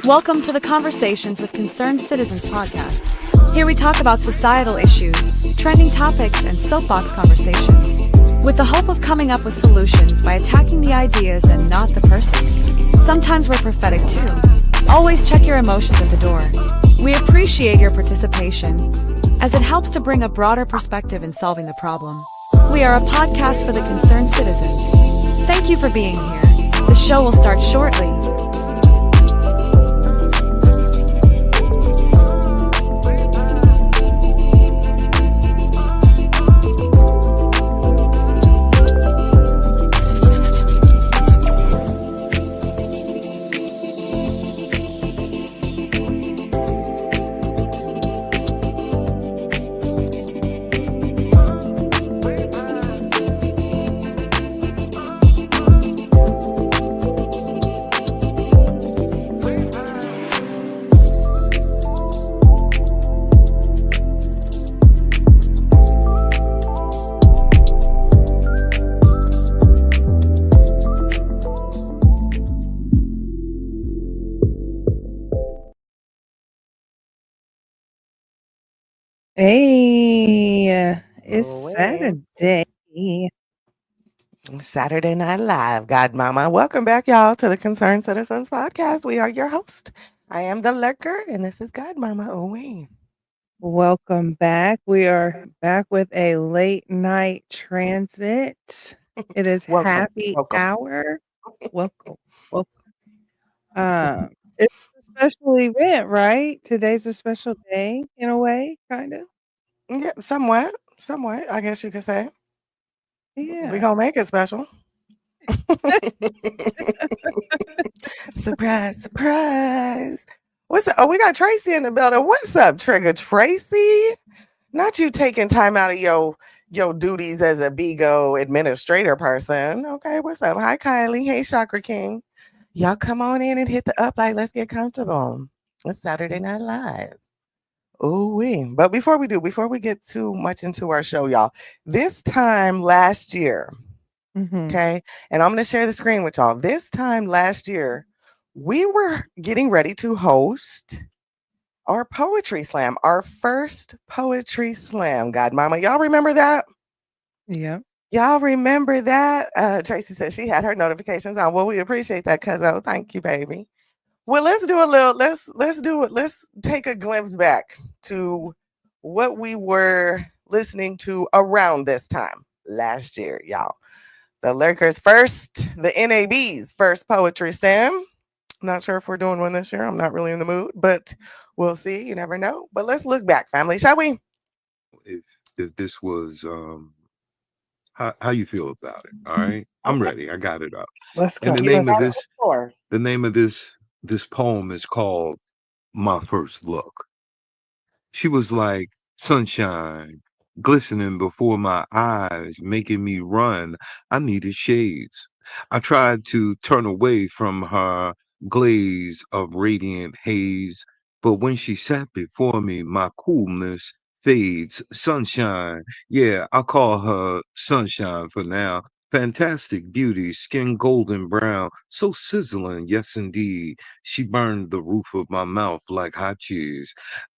Welcome to the Conversations with Concerned Citizens podcast. Here we talk about societal issues, trending topics, and soapbox conversations, with the hope of coming up with solutions by attacking the ideas and not the person. Sometimes we're prophetic too. Always check your emotions at the door. We appreciate your participation, as it helps to bring a broader perspective in solving the problem. We are a podcast for the concerned citizens. Thank you for being here. The show will start shortly. Hey, it's Away. Saturday. Saturday Night Live. God Mama. Welcome back, y'all, to the Concerned Citizens Podcast. We are your host. I am the Lurker, and this is God Mama Away. Welcome back. We are back with a late night transit. It is Welcome. happy Welcome. hour. Welcome. Welcome. It's a special event, right? Today's a special day in a way, kind of. Yeah, somewhat. Somewhat, I guess you could say. We Yeah. gonna make it special. Surprise, surprise. What's up? Oh, we got Tracy in the building. What's up, Trigger Tracy? Not you taking time out of your duties as a Bigo administrator person. Okay, what's up? Hi, Kylie. Hey, Chakra King. Y'all come on in and hit the up like. Let's get comfortable. It's Saturday Night Live. Ooh wee. But before we get too much into our show, y'all, this time last year, Hmm. okay, and I'm gonna share the screen with y'all. This time last year, we were getting ready to host our poetry slam, our first poetry slam. God mama, y'all remember that? Yep. Y'all remember that? Tracy said she had her notifications on. Well, we appreciate that, cuzzo. Thank you, baby. Well, let's do a little. Let's do it. Let's take a glimpse back to what we were listening to around this time last year, y'all. The Lurkers first, the NAB's first poetry slam. Not sure if we're doing one this year. I'm not really in the mood, but we'll see. You never know. But let's look back, family, shall we? If this was how you feel about it. All right. I'm Okay. ready. I got it up. Let's And go. the Give me name Let's of go. that this score. the name of this poem is called My First Look. She was like sunshine glistening before my eyes, making me run. I needed shades. I tried to turn away from her glaze of radiant haze, but when she sat before me, my coolness fades. Sunshine, yeah, I'll call her sunshine for now. Fantastic beauty, skin golden brown, so sizzling, yes indeed. She burned the roof of my mouth like hot cheese.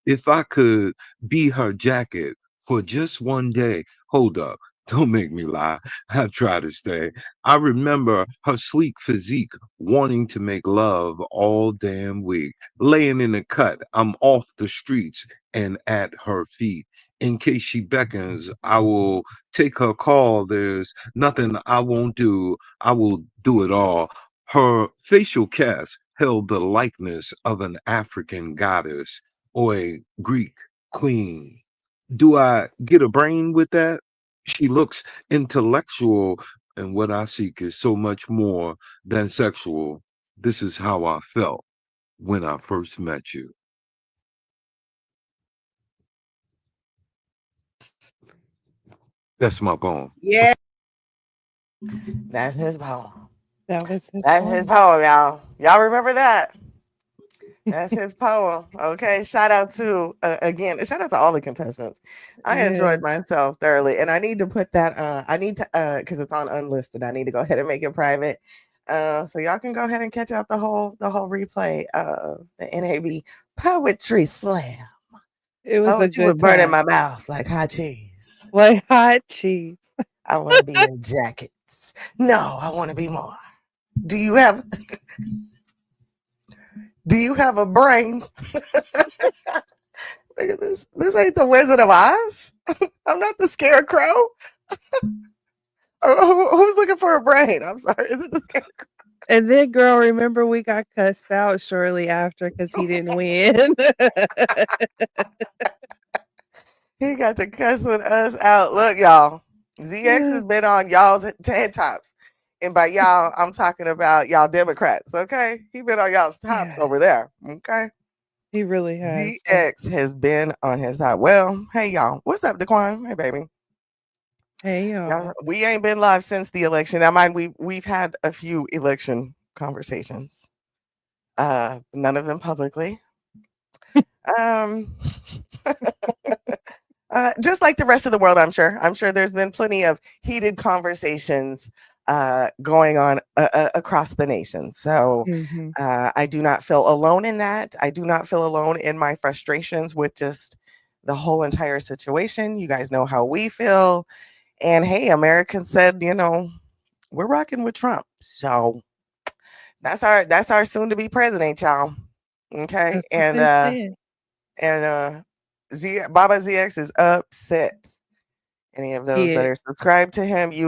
If I could be her jacket for just one day, hold up. Don't make me lie. I try to stay. I remember her sleek physique, wanting to make love all damn week. Laying in the cut, I'm off the streets and at her feet. In case she beckons, I will take her call. There's nothing I won't do. I will do it all. Her facial cast held the likeness of an African goddess or a Greek queen. Do I get a brain with that? She looks intellectual, and what I seek is so much more than sexual. This is how I felt when I first met you. That's my poem. Yeah, that's his poem. That was his That's his poem. poem, y'all. Y'all remember that? That's his poem. Okay. Shout out to again. Shout out to all the contestants. I Yeah. enjoyed myself thoroughly, and I need to put that. I need to because it's on unlisted. I need to go ahead and make it private. So y'all can go ahead and catch out the whole replay of the NAB Poetry Slam. It was a Poetry good would burn in time. my mouth like hot cheese. Like hot cheese. I want to be in jackets. No, I want to be more. Do you have a brain? Look at this. This ain't the Wizard of Oz. I'm not the Scarecrow. Who's looking for a brain? I'm sorry. Is it the Scarecrow? And then, girl, remember we got cussed out shortly after because he didn't win. He got to cussing us out. Look, y'all. ZX has been on y'all's TED Tops. And by y'all, I'm talking about y'all Democrats, okay? He been on y'all's tops Yeah, over there, okay? he really has. ZX has been on his top. Well, hey, y'all. What's up, Daquan? Hey, baby. Hey, y'all. We ain't been live since the election. Now, mind we've had a few election conversations. None of them publicly. Um, just like the rest of the world, I'm sure. I'm sure there's been plenty of heated conversations going on across the nation. So Mhm. I do not feel alone in that. I do not feel alone in my frustrations with just the whole entire situation. You guys know how we feel. And hey, Americans said, we're rocking with Trump. So that's our soon to be president, y'all. Okay. That's what they said. And Baba ZX is upset. Any of those Yeah. that are subscribed to him, he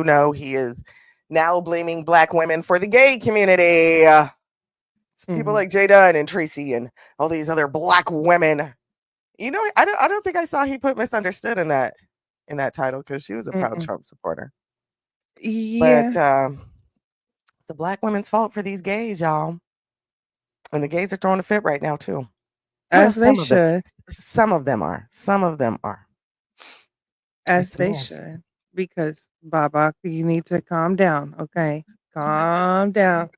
is now blaming black women for the gay community. It's people Mhm. like Jay Dunn and Tracy and all these other black women. I don't think I saw he put misunderstood in that title because she was a proud Mm-mm. Trump supporter. But Yeah. it's the black women's fault for these gays, y'all. And the gays are throwing a fit right now too. Well, As they should. some of them are. Some of them are. As It's they most. should. Because, Baba, you need to calm down, okay? Calm down.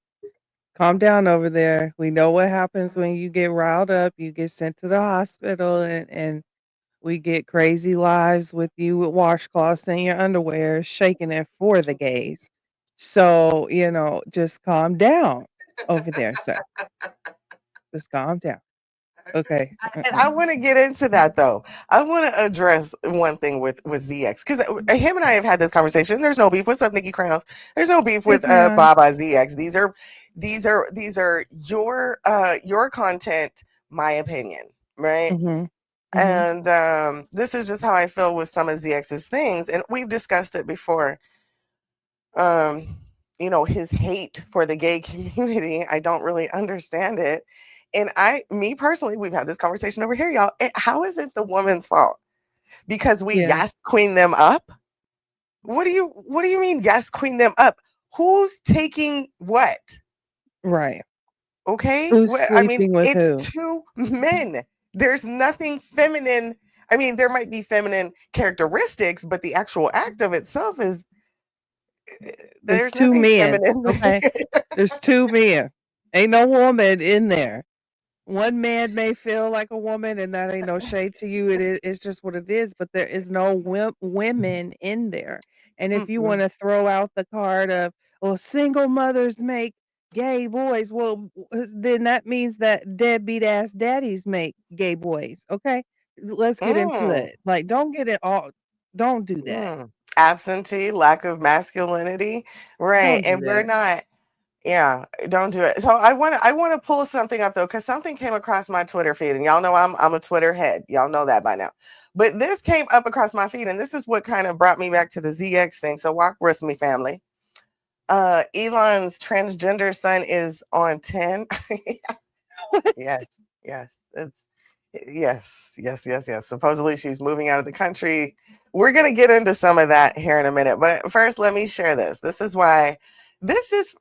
Calm down over there. We know what happens when you get riled up. You get sent to the hospital, and we get crazy lives with you with washcloths in your underwear, shaking it for the gays. So, just calm down over there, sir. Just calm down. Okay. And I want to get into that though. I want to address one thing with ZX because him and I have had this conversation. There's no beef. What's up, Nikki Crowns? There's no beef Hey, with Tiana. Baba ZX. These are your content, my opinion, right? Mhm. Mhm. And this is just how I feel with some of ZX's things, and we've discussed it before. um his hate for the gay community, I don't really understand it. And me personally, we've had this conversation over here, y'all. How is it the woman's fault because we Yeah. yes queen them up? What do you mean yes queen them up? Who's taking what? Right. Okay, Who's I mean, sleeping with it's who? two men. There's nothing feminine. I mean, there might be feminine characteristics, but the actual act of itself is It's there's 2 nothing men, feminine. okay? There's 2 men. Ain't no woman in there. One man may feel like a woman, and that ain't no shade to you. It's just what it is, but there is no women in there. And if you Mm-mm. wanna throw out the card of, "Well, single mothers make gay boys," well, then that means that deadbeat ass daddies make gay boys, okay? Let's get into Mm, that. Like, don't do that. absentee, lack of masculinity, right? Don't do And we're that. not. Yeah, don't do it. So I want to pull something up though, because something came across my Twitter feed, and y'all know I'm a Twitter head. Y'all know that by now. But this came up across my feed, and this is what kind of brought me back to the ZX thing. So walk with me, family. Elon's transgender son is on 10. Yes, yes, it's yes. Supposedly she's moving out of the country. We're gonna get into some of that here in a minute, but first, let me share this. This is why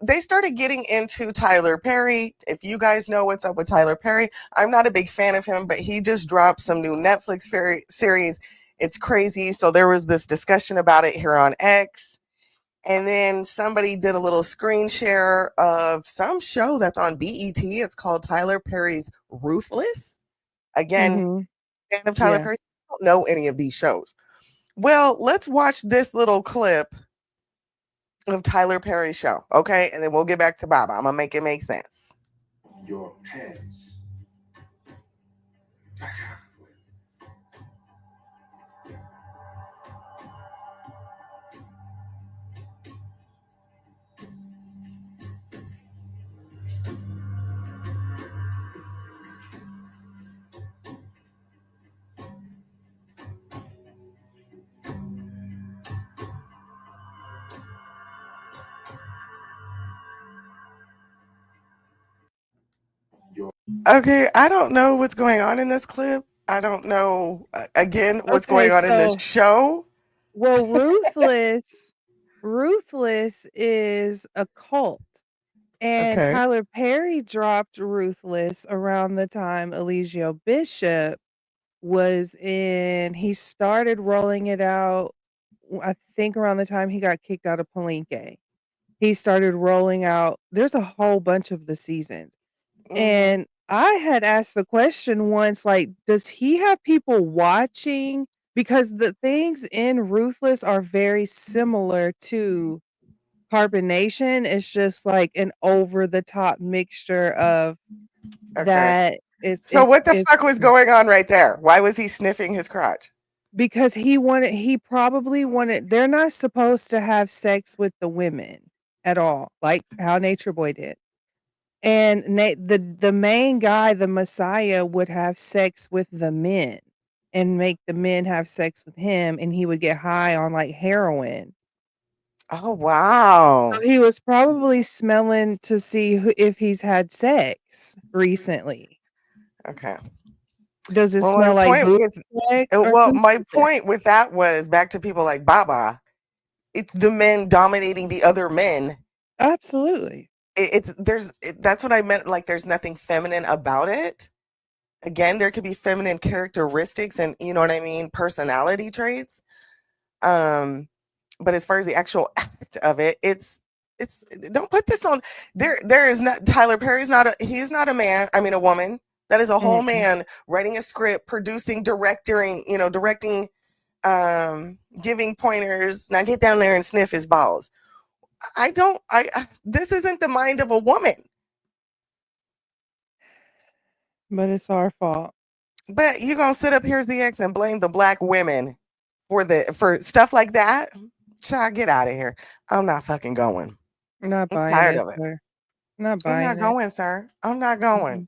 they started getting into Tyler Perry. If you guys know what's up with Tyler Perry, I'm not a big fan of him, but he just dropped some new Netflix series. It's crazy. So there was this discussion about it here on X. And then somebody did a little screen share of some show that's on BET. It's called Tyler Perry's Ruthless. Again, Mhm. fan of Tyler Yeah. Perry. I don't know any of these shows. Well, let's watch this little clip of Tyler Perry's show, okay? And then we'll get back to Baba. I'm gonna make it make sense. Your pants. Okay, I don't know what's going on in this clip. I don't know again what's Okay, going on in this so show. well, Ruthless is a cult. And Okay. Tyler Perry dropped Ruthless around the time Eligio Bishop he started rolling it out, I think around the time he got kicked out of Palenque. He started rolling out, there's a whole bunch of the seasons. Mm-hmm. And I had asked the question once, like, does he have people watching? Because the things in Ruthless are very similar to Carbonation. It's just like an over the top mixture of Okay. that So what the it's fuck was going on right there? Why was he sniffing his crotch? because he probably wanted, they're not supposed to have sex with the women at all, like how Nature Boy did. And the main guy, the Messiah, would have sex with the men and make the men have sex with him, and he would get high on like heroin. Oh wow. So he was probably smelling to see if he's had sex recently. Okay. Does it Well, my smell like point booty with sex or some my shit? point with that was back to people like Baba. It's the men dominating the other men. Absolutely. That's what I meant. Like, there's nothing feminine about it. Again, there could be feminine characteristics and, you know what I mean, personality traits. But as far as the actual act of it, it's don't put this on there is not Tyler Perry's not he's not a man, I mean a woman. That is a whole Mm-mm. man writing a script, producing, directing, giving pointers. Now get down there and sniff his balls. This isn't the mind of a woman. But it's our fault. But you gonna sit up here, ZX, and blame the black women for stuff like that? Child, get out of here. I'm not fucking going. Not I'm buying tired it, of it. sir. Not I'm not buying it. going, sir. I'm not going. Mm-mm.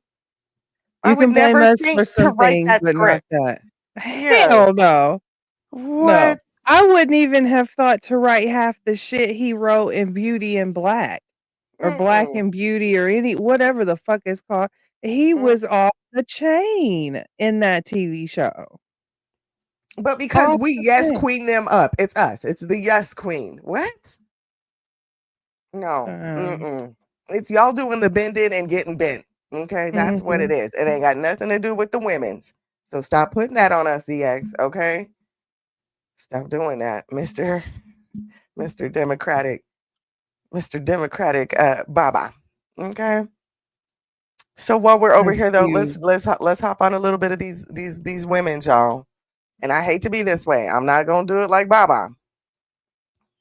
I You would can blame never us think for to some write things, that but not script. that. Yes. Hell no. No. What? I wouldn't even have thought to write half the shit he wrote in Beauty and Black or Black Mm-mm. and Beauty or whatever the fuck it's called. He Mm. was off the chain in that TV show. But because Off we the yes chain. queen them up, it's us. It's the yes queen. What? No. Um, Mm-mm. It's y'all doing the bending and getting bent. Okay, that's what it mhm. is. It ain't got nothing to do with the women's. So stop putting that on us, EX. Okay, stop doing that, Mister Democratic, Baba. Okay. So while we're over here though, Confused. let's hop on a little bit of these women, y'all. And I hate to be this way. I'm not gonna do it like Baba.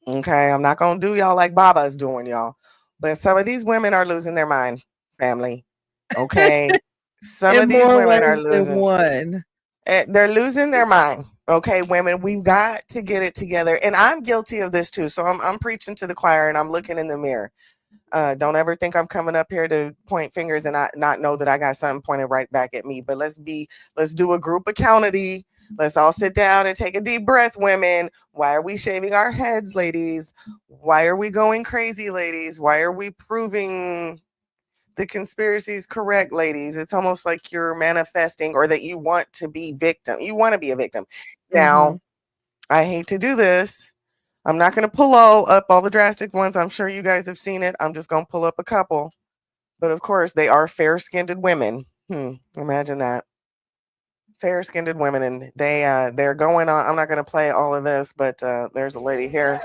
Okay, I'm not gonna do y'all like Baba's doing y'all. But some of these women are losing their mind, family. Okay. Some In of these more women are ways than losing. one. They're losing their mind. Okay, women, we've got to get it together. And I'm guilty of this too. So I'm preaching to the choir and I'm looking in the mirror. Don't ever think I'm coming up here to point fingers and not know that I got something pointed right back at me. But let's do a group accountability. Let's all sit down and take a deep breath, women. Why are we shaving our heads, ladies? Why are we going crazy, ladies? Why are we proving the conspiracy is correct, ladies? It's almost like you're manifesting or that you want to be victim. You want to be a victim. Now, Mhm. I hate to do this. I'm not going to pull up all the drastic ones. I'm sure you guys have seen it. I'm just going to pull up a couple. But of course, they are fair-skinned women. Imagine that. Fair-skinned women, and they're going on. I'm not going to play all of this, but there's a lady here.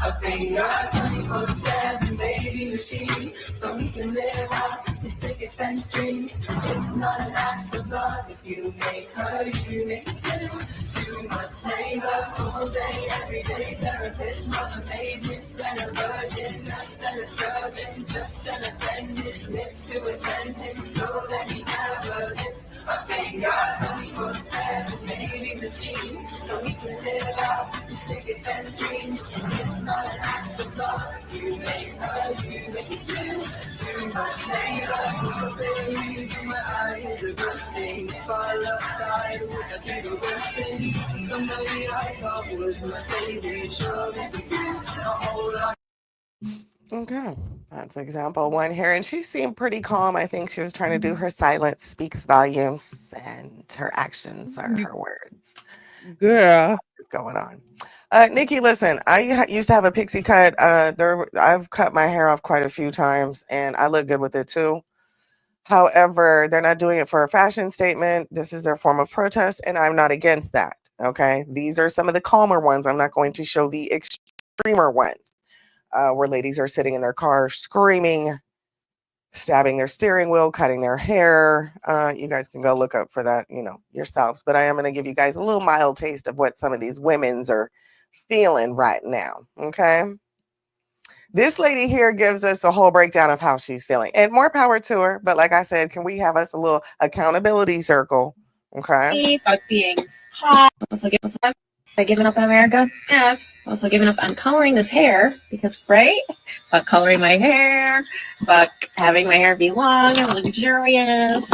A finger 24/7 baby machine, so we can live out his picket fence dreams. It's not an act of love if you make her, you make too. Too much labor all day, every day. Therapist, mother made me then a virgin, less than a servant, just an appendage, lit to attend him so that he never gets a finger 24/7 baby machine, so we can live out his picket fence dreams. It's not an act of love if you make her, you make it too much labor. Baby, my eyes are bursting. If our love died, would that be the worst thing? Somebody I thought was my savior, sure that we do a whole lot. Okay, that's example one here. And she seemed pretty calm. I think she was trying to do her silence speaks volumes, and her actions are her words. Girl. What's going on? Nikki, listen, I used to have a pixie cut. I've cut my hair off quite a few times, and I look good with it too. However, they're not doing it for a fashion statement. This is their form of protest, and I'm not against that. Okay, these are some of the calmer ones. I'm not going to show the extremer ones. Where ladies are sitting in their car screaming, stabbing their steering wheel, cutting their hair. You guys can go look up for that, yourselves. But I am going to give you guys a little mild taste of what some of these women's are feeling right now. Okay. This lady here gives us a whole breakdown of how she's feeling, and more power to her. But like I said, can we have us a little accountability circle? Okay. Fuck being hot. Also giving up on America. F. Also giving up on coloring this hair because, right? Fuck coloring my hair. Fuck having my hair be long and luxurious.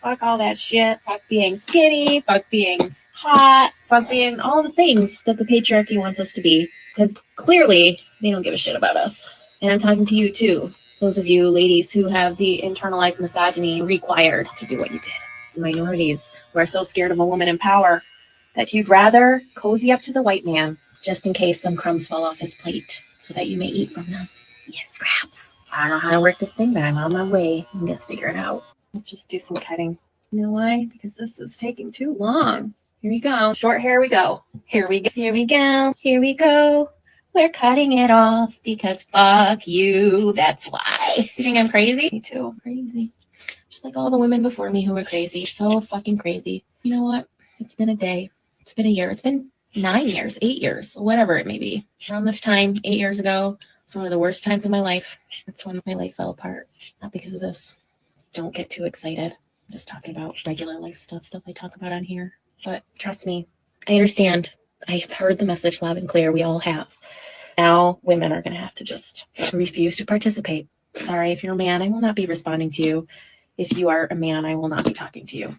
Fuck all that shit. Fuck being skinny. Fuck being hot. Fuck being all the things that the patriarchy wants us to be. Because clearly they don't give a shit about us. And I'm talking to you too. Those of you ladies who have the internalized misogyny required to do what you did. Minorities who are so scared of a woman in power that you'd rather cozy up to the white man just in case some crumbs fall off his plate so that you may eat from them. Yes, scraps. I don't know how to work this thing, but I'm on my way. I'm going to figure it out. Let's just do some cutting. You know why? Because this is taking too long. Here we go. Short hair we go. Here we go. Here we go. Here we go. We're cutting it off because fuck you. That's why. You think I'm crazy? Me too. Crazy. Just like all the women before me who were crazy. So fucking crazy. You know what? It's been a day. It's been a year. It's been 9 years, 8 years, whatever it may be. Around this time, 8 years ago, it's one of the worst times of my life. That's when my life fell apart. Not because of this. Don't get too excited. I'm just talking about regular life stuff I talk about on here. But trust me, I understand. I've heard the message loud and clear. We all have. Now women are going to have to just refuse to participate. Sorry, if you're a man, I will not be responding to you. If you are a man, I will not be talking to you.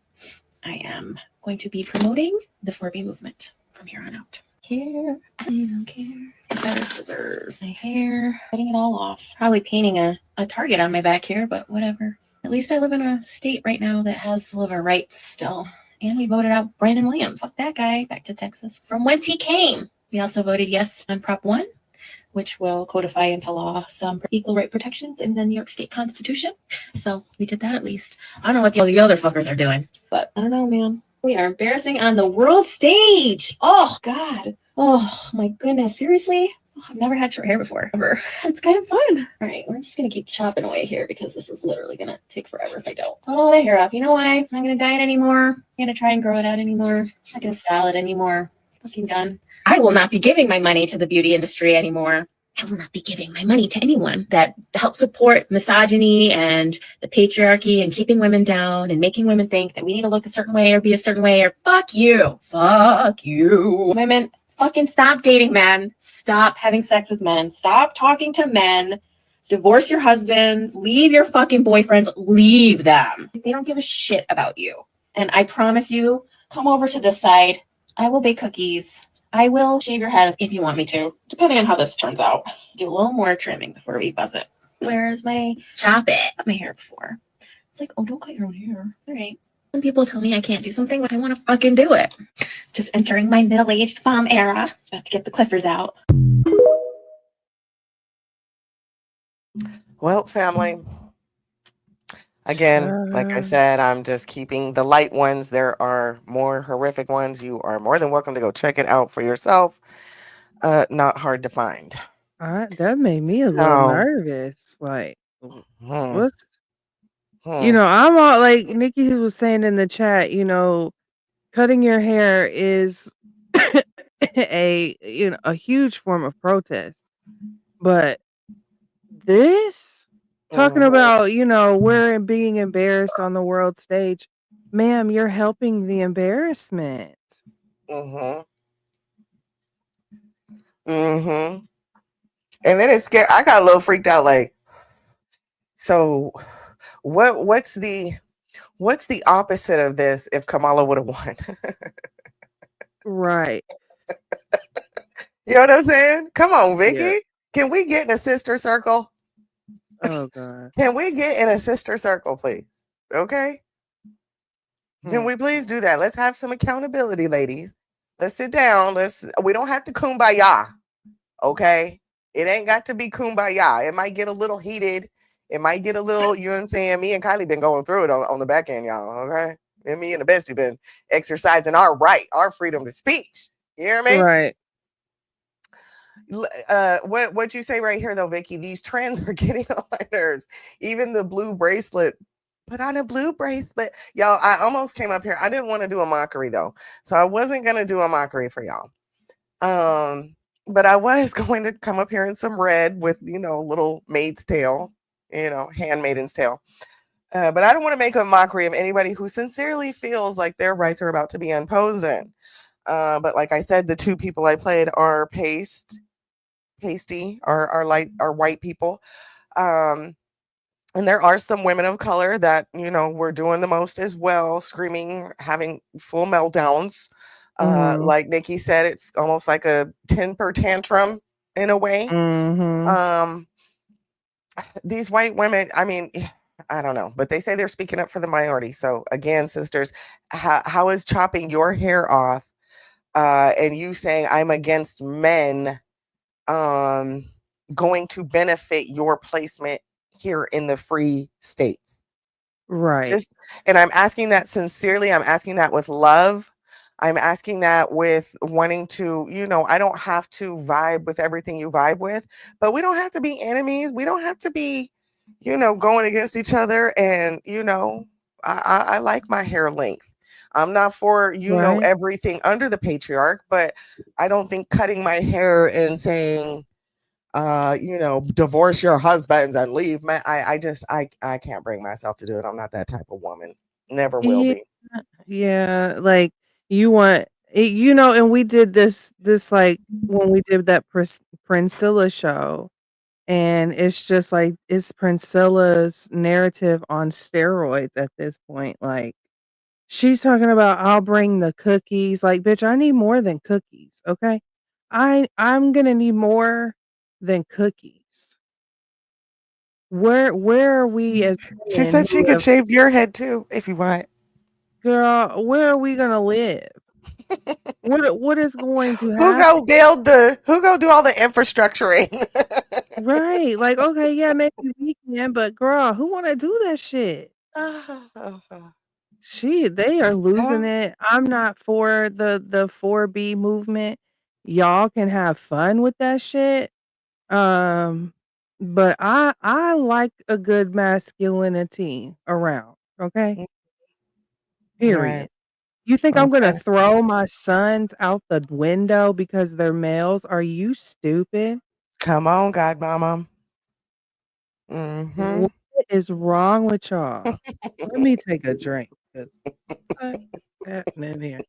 I am going to be promoting the 4B movement from here on out. I don't care. Better scissors. My hair. Cutting it all off. Probably painting a target on my back here, but whatever. At least I live in a state right now that has sliver rights still. And we voted out Brandon Williams. Fuck that guy. Back to Texas from whence he came. We also voted yes on Prop 1, which will codify into law some equal right protections in the New York State Constitution. So we did that at least. I don't know what the other fuckers are doing, but I don't know, man. We are embarrassing on the world stage. Oh, God. Oh, my goodness. Seriously? Oh, I've never had short hair before, ever. It's kind of fun. All right, we're just going to keep chopping away here because this is literally going to take forever if I don't. Cut all that hair off. You know why? I'm not going to dye it anymore. I'm going to try and grow it out anymore. I'm not going to style it anymore. Fucking done. I will not be giving my money to the beauty industry anymore. I will not be giving my money to anyone that helps support misogyny and the patriarchy and keeping women down and making women think that we need to look a certain way or be a certain way or fuck you. Fuck you. Women, fucking stop dating men. Stop having sex with men. Stop talking to men. Divorce your husbands. Leave your fucking boyfriends. Leave them. They don't give a shit about you. And I promise you, come over to this side. I will bake cookies. I will shave your head if you want me to, depending on how this turns out. Do a little more trimming before we buzz it. Where's my chop it? Cut my hair before. It's like, oh, don't cut your own hair. All right. When people tell me I can't do something, I want to fucking do it. Just entering my middle-aged mom era. About to get the clippers out. Well, family. Again, like I said, I'm just keeping the light ones. There are more horrific ones. You are more than welcome to go check it out for yourself. Not hard to find. That made me a little So, nervous. Like, hmm, what's hmm, I'm all like Nikki was saying in the chat. Cutting your hair is a huge form of protest, but this talking mhm, about we're being embarrassed on the world stage, ma'am, you're helping the embarrassment. mhm, mhm. And then it scared. I got a little freaked out. Like, so what's the opposite of this if Kamala would have won? Right. You know what I'm saying? Come on, Yeah. Vicky. Can we get in a sister circle? Oh god. Can we get in a sister circle, please? Okay. Can Hmm. we please do that? Let's have some accountability, ladies. Let's sit down. We don't have to kumbaya. Okay. It ain't got to be kumbaya. It might get a little heated. It might get a little, you know what I'm saying? Me and Kylie been going through it on the back end, y'all. Okay. And me and the bestie been exercising our right, our freedom to speech. You hear me? Right. What you say right here though, Vicky? These trends are getting on my nerves. Even the blue bracelet. Put on a blue bracelet, y'all. I almost came up here. I didn't want to do a mockery though, so I wasn't gonna do a mockery for y'all. But I was going to come up here in some red with little maid's tail, handmaiden's tail. But I don't want to make a mockery of anybody who sincerely feels like their rights are about to be imposed in. But like I said, the two people I played are pasty, are white people. Um, and there are some women of color that were doing the most as well, screaming, having full meltdowns. Mhm. Like Nikki said, it's almost like a temper tantrum in a way. Mhm. Um, these white women, I mean, I don't know, but they say they're speaking up for the minority. So again, sisters, how is chopping your hair off and you saying I'm against men um, going to benefit your placement here in the free states? Right. Just, and I'm asking that sincerely. I'm asking that with love. I'm asking that with wanting to, I don't have to vibe with everything you vibe with, but we don't have to be enemies. We don't have to be, going against each other. And, I like my hair length. I'm not for, Right. everything under the patriarch, but I don't think cutting my hair and saying, divorce your husbands and leave. Man, I can't bring myself to do it. I'm not that type of woman. Never will Yeah. be. Yeah, like, you want and we did this, like, when we did that Priscilla show, and it's just, like, it's Priscilla's narrative on steroids at this point, like, she's talking about, "I'll bring the cookies," like, "Bitch, I need more than cookies, okay? I'm gonna need more than cookies." Where are we as She women said she who could have shave your head too if you want. girl, where are we gonna live? What is going to happen? Who go do all the infrastructuring? Right, like, okay, yeah, maybe we can, but girl, who wanna do that shit? They are losing So, it. I'm not for the 4B movement. Y'all can have fun with that shit. Um, but I like a good masculinity around, okay? mm, right. Period. You think I'm gonna Okay. throw my sons out the window because they're males? Are you stupid? Come on, God mama. Mm-hmm. What is wrong with y'all? Let me take a drink 'cause what is happening here?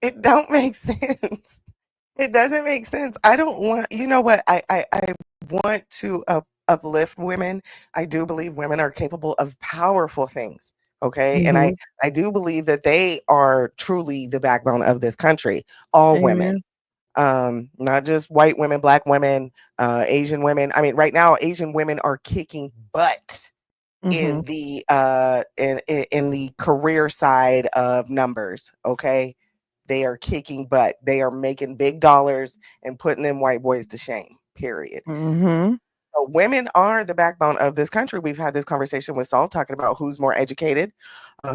It don't make sense. It doesn't make sense. I don't want, you know what? I want to uplift women. I do believe women are capable of powerful things. Okay. And I, Mhm. I do believe that they are truly the backbone of this country, all women. Amen. Not just white women, black women, Asian women. I mean, right now, Asian women are kicking butt in Mhm. in the career side of numbers. Okay, they are kicking butt. They are making big dollars and putting them white boys to shame. Period. Mhm. So women are the backbone of this country. We've had this conversation with Saul talking about who's more educated,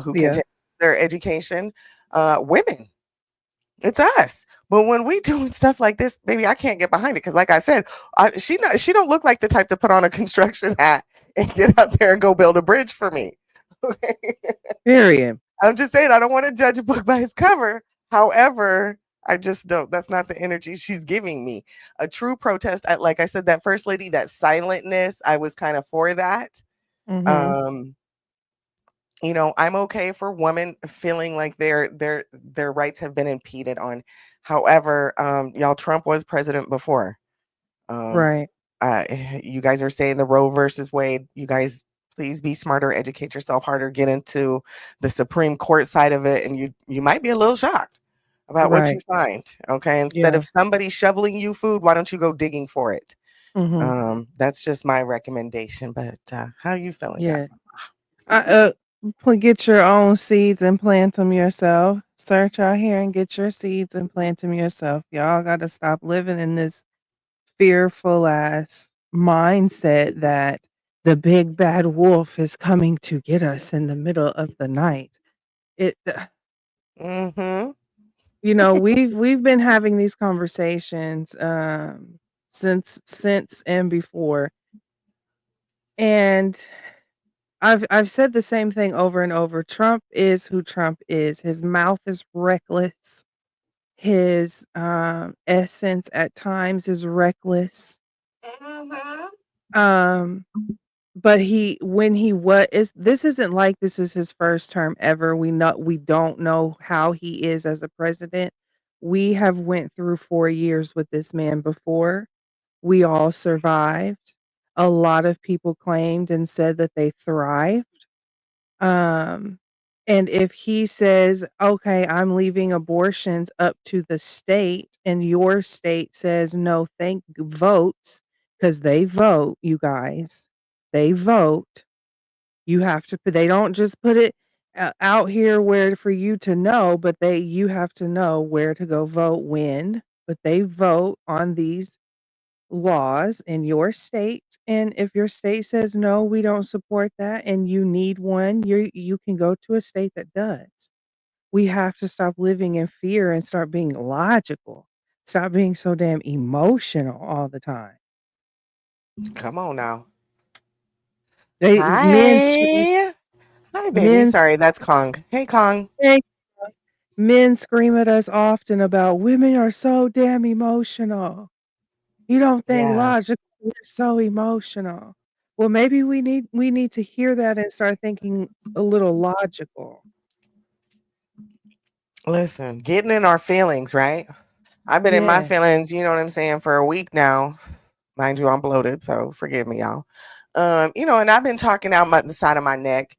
who can Yeah. take their education. Women. It's us. But when we doing stuff like this, baby, I can't get behind it because, like I said, she don't look like the type to put on a construction hat and get out there and go build a bridge for me. Okay? Period. I'm just saying I don't want to judge a book by its cover. However, I just don't. That's not the energy she's giving me. A true protest, like I said, that first lady, that silentness, I was kind of for that. Mhm. Um, I'm okay for women feeling like their rights have been impeded on. However, y'all, Trump was president before. Um, Right. you guys are saying the Roe versus Wade. You guys, please be smarter, educate yourself harder, get into the Supreme Court side of it, and you might be a little shocked about what you Right. find. Okay, instead Yeah. of somebody shoveling you food, why don't you go digging for it? Mhm. That's just my recommendation. But how you feeling, guys? Yeah. Get your own seeds and plant them yourself. Search out here and get your seeds and plant them yourself. Y'all got to stop living in this fearful ass mindset that the big bad wolf is coming to get us in the middle of the night. It Mm-hmm. we've been having these conversations since and before, and I've said the same thing over and over. Trump is who Trump is. His mouth is reckless. His essence at times is reckless. Mm-hmm. Um but he when he what is this isn't like this is his first term ever. We don't know how he is as a president. We have went through 4 years with this man before. We all survived. A lot of people claimed and said that they thrived. Um, and if he says, "Okay, I'm leaving abortions up to the state," and your state says, "No, votes," because they vote, you guys. They vote. You have to put they don't just put it out here where for you to know, but you have to know where to go vote when, but they vote on these laws in your state, and if your state says, "No, we don't support that," and you need one, you can go to a state that does. We have to stop living in fear and start being logical. Stop being so damn emotional all the time. Come on now. They Hi. Hi, baby. men Sorry, that's Kong. Hey, Kong. scream men scream at us often about women are so damn emotional. You don't think Yeah. logically, you're so emotional. Well, maybe we need to hear that and start thinking a little logical. Listen, getting in our feelings, right? I've been in my Yeah. feelings, you know what I'm saying, for a week now. Mind you, I'm bloated, so forgive me, y'all. And I've been talking out the side of my neck.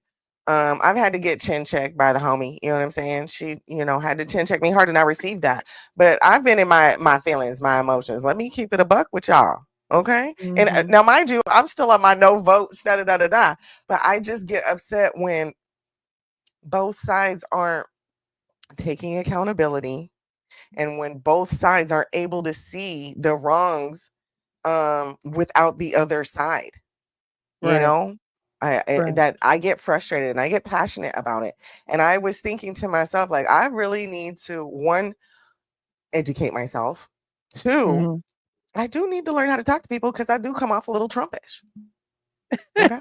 I've had to get chin checked by the homie, you know what I'm saying? She, had to chin check me hard and I received that. But I've been in my feelings, my emotions. Let me keep it a buck with y'all. Okay. And Mhm. now, mind you, I'm still on my no vote, da da da da. But I just get upset when both sides aren't taking accountability and when both sides aren't able to see the wrongs without the other side, you Right. know. Right. That I get frustrated and I get passionate about it, and I was thinking to myself, like, I really need to, one, educate myself. Two, Mhm. I do need to learn how to talk to people because I do come off a little Trumpish. Okay,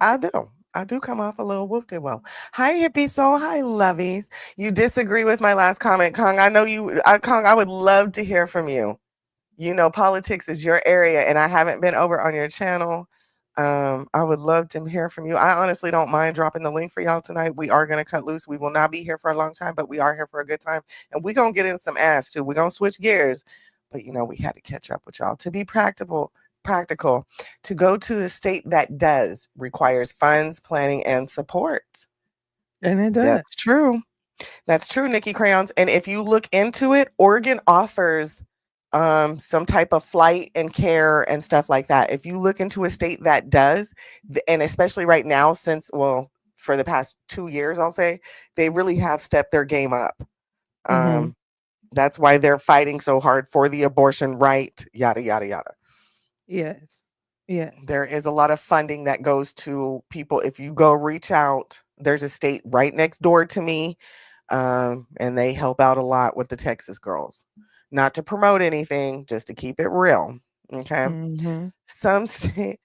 I do. I do come off a little whoop de well. Hi, hippie soul. Hi, lovies. You disagree with my last comment, Kong? I know you, Kong. I would love to hear from you. Politics is your area, and I haven't been over on your channel. I would love to hear from you. I honestly don't mind dropping the link for y'all tonight. We are going to cut loose. We will not be here for a long time, but we are here for a good time. And we're going to get in some ass too. We're going to switch gears. But we had to catch up with y'all to be practical. To go to a state that does requires funds, planning, and support. And it does. That's true. That's true, Nikki Crayons. And if you look into it, Oregon offers some type of flight and care and stuff like that. If you look into a state that does, and especially right now, since, well, for the past 2 years, I'll say, they really have stepped their game up. Mhm. That's why they're fighting so hard for the abortion right, yada, yada, yada. Yes. Yes. There is a lot of funding that goes to people. If you go reach out, there's a state right next door to me. And they help out a lot with the Texas girls. Not to promote anything, just to keep it real. Okay. Mhm. Some state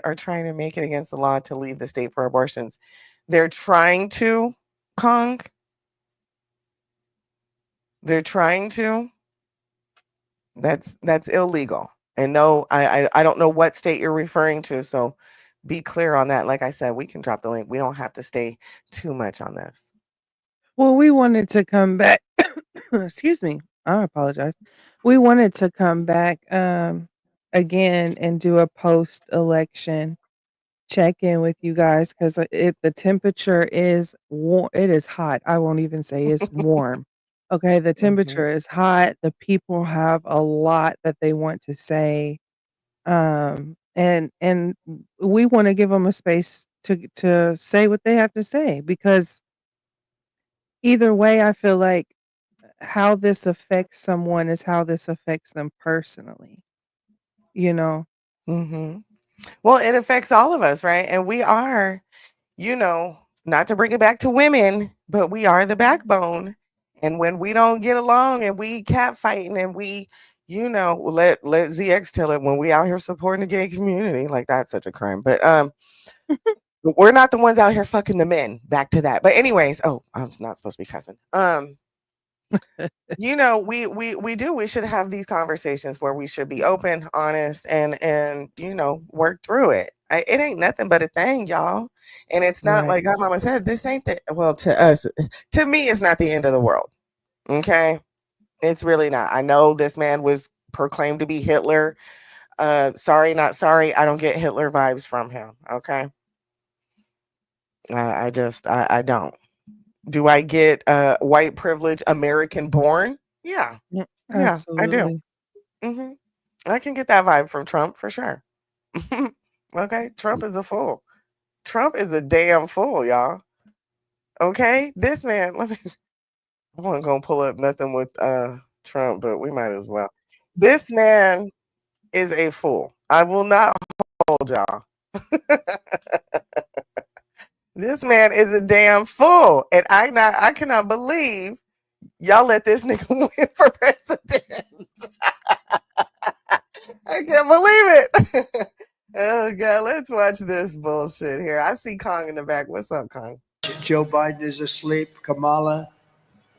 are trying to make it against the law to leave the state for abortions. They're trying to, Kong. They're trying to. That's illegal. And no, I don't know what state you're referring to, so be clear on that. Like I said, we can drop the link. We don't have to stay too much on this. Well, we wanted to come back. Excuse me. I apologize. We wanted to come back again and do a post-election check-in with you guys because the temperature is warm. It is hot. I won't even say it's warm. Okay, the temperature is hot. The people have a lot that they want to say. And we want to give them a space to say what they have to say because either way, I feel like how this affects someone is how this affects them personally, you know? Mm-hmm. Well, it affects all of us, right? And we are, not to bring it back to women, but we are the backbone. And when we don't get along and we catfighting and we, let ZX tell it when we out here supporting the gay community, like that's such a crime. But we're not the ones out here fucking the men. Back to that. But anyways, I'm not supposed to be cussing. We should have these conversations where we should be open, honest, and work through it. It ain't nothing but a thing, y'all. And it's not Right. like Godmama said, this ain't to us, to me, it's not the end of the world. Okay. It's really not. I know this man was proclaimed to be Hitler. Sorry, not sorry. I don't get Hitler vibes from him. Okay. I don't. Do I get white privilege, American born? Yeah. Yeah, Yeah, I do. absolutely. hmm I can get that vibe from Trump for sure. Okay. Trump is a fool. Trump is a damn fool, y'all. Okay. This man, I wasn't going to pull up nothing with Trump, but we might as well. This man is a fool. I will not hold y'all. This man is a damn fool. And I cannot believe y'all let this nigga win for president. I can't believe it. Oh God, let's watch this bullshit here. I see Kong in the back. What's up, Kong? Joe Biden is asleep. Kamala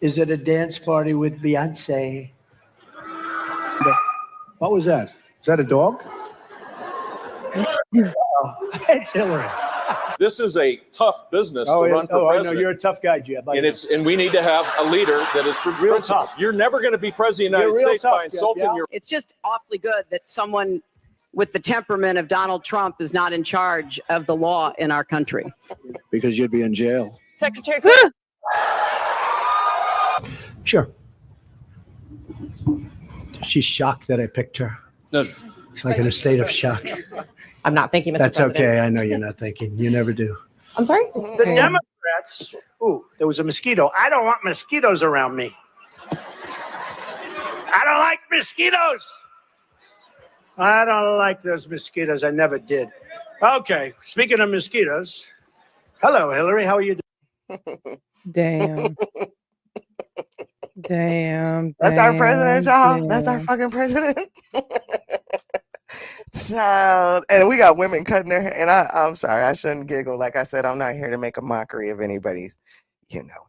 is at a dance party with Beyonce. What was that? Is that a dog? It's Hillary. This is a tough business to run for president. I know you're a tough guy, Jeb. And we need to have a leader that is real tough. You're never going to be president of the United States tough, by insulting Jeb, yeah. your. It's just awfully good that someone with the temperament of Donald Trump is not in charge of the law in our country. Because you'd be in jail. Secretary. Sure. She's shocked that I picked her. No. It's like in a state of shock. I'm not thinking, Mr. That's President. okay. I know you're not thinking. You never do. I'm sorry? The Democrats. Ooh, there was a mosquito. I don't want mosquitoes around me. I don't like mosquitoes. I don't like those mosquitoes. I never did. Okay. Speaking of mosquitoes. Hello, Hillary. How are you doing? Damn. Damn. That's our president, y'all. damn. That's our fucking president. Child. And we got women cutting their hair. And I'm sorry, I shouldn't giggle. Like I said, I'm not here to make a mockery of anybody's,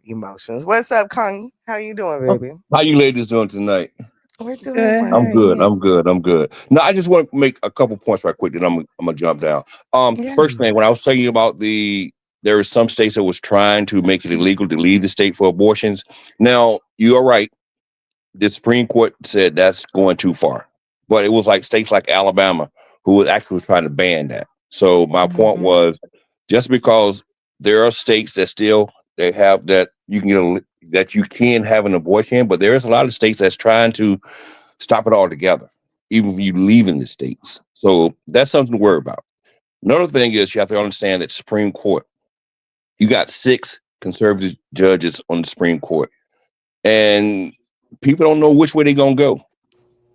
emotions. What's up, Kong? How you doing, baby? How you ladies doing tonight? We're doing Good. well. I'm good. I'm good. Now I just want to make a couple points right quick. Then I'm gonna jump down. Yeah. First thing, when I was telling you about there are some states that was trying to make it illegal to leave the state for abortions. Now you are right. The Supreme Court said that's going too far, but it was like states like Alabama who was actually trying to ban that. So my point was, just because there are states that still they have that you can that you can have an abortion, but there is a lot of states that's trying to stop it altogether, even if you leave in the states. So that's something to worry about. Another thing is you have to understand that Supreme Court, you got 6 conservative judges on the Supreme Court, and people don't know which way they're gonna go.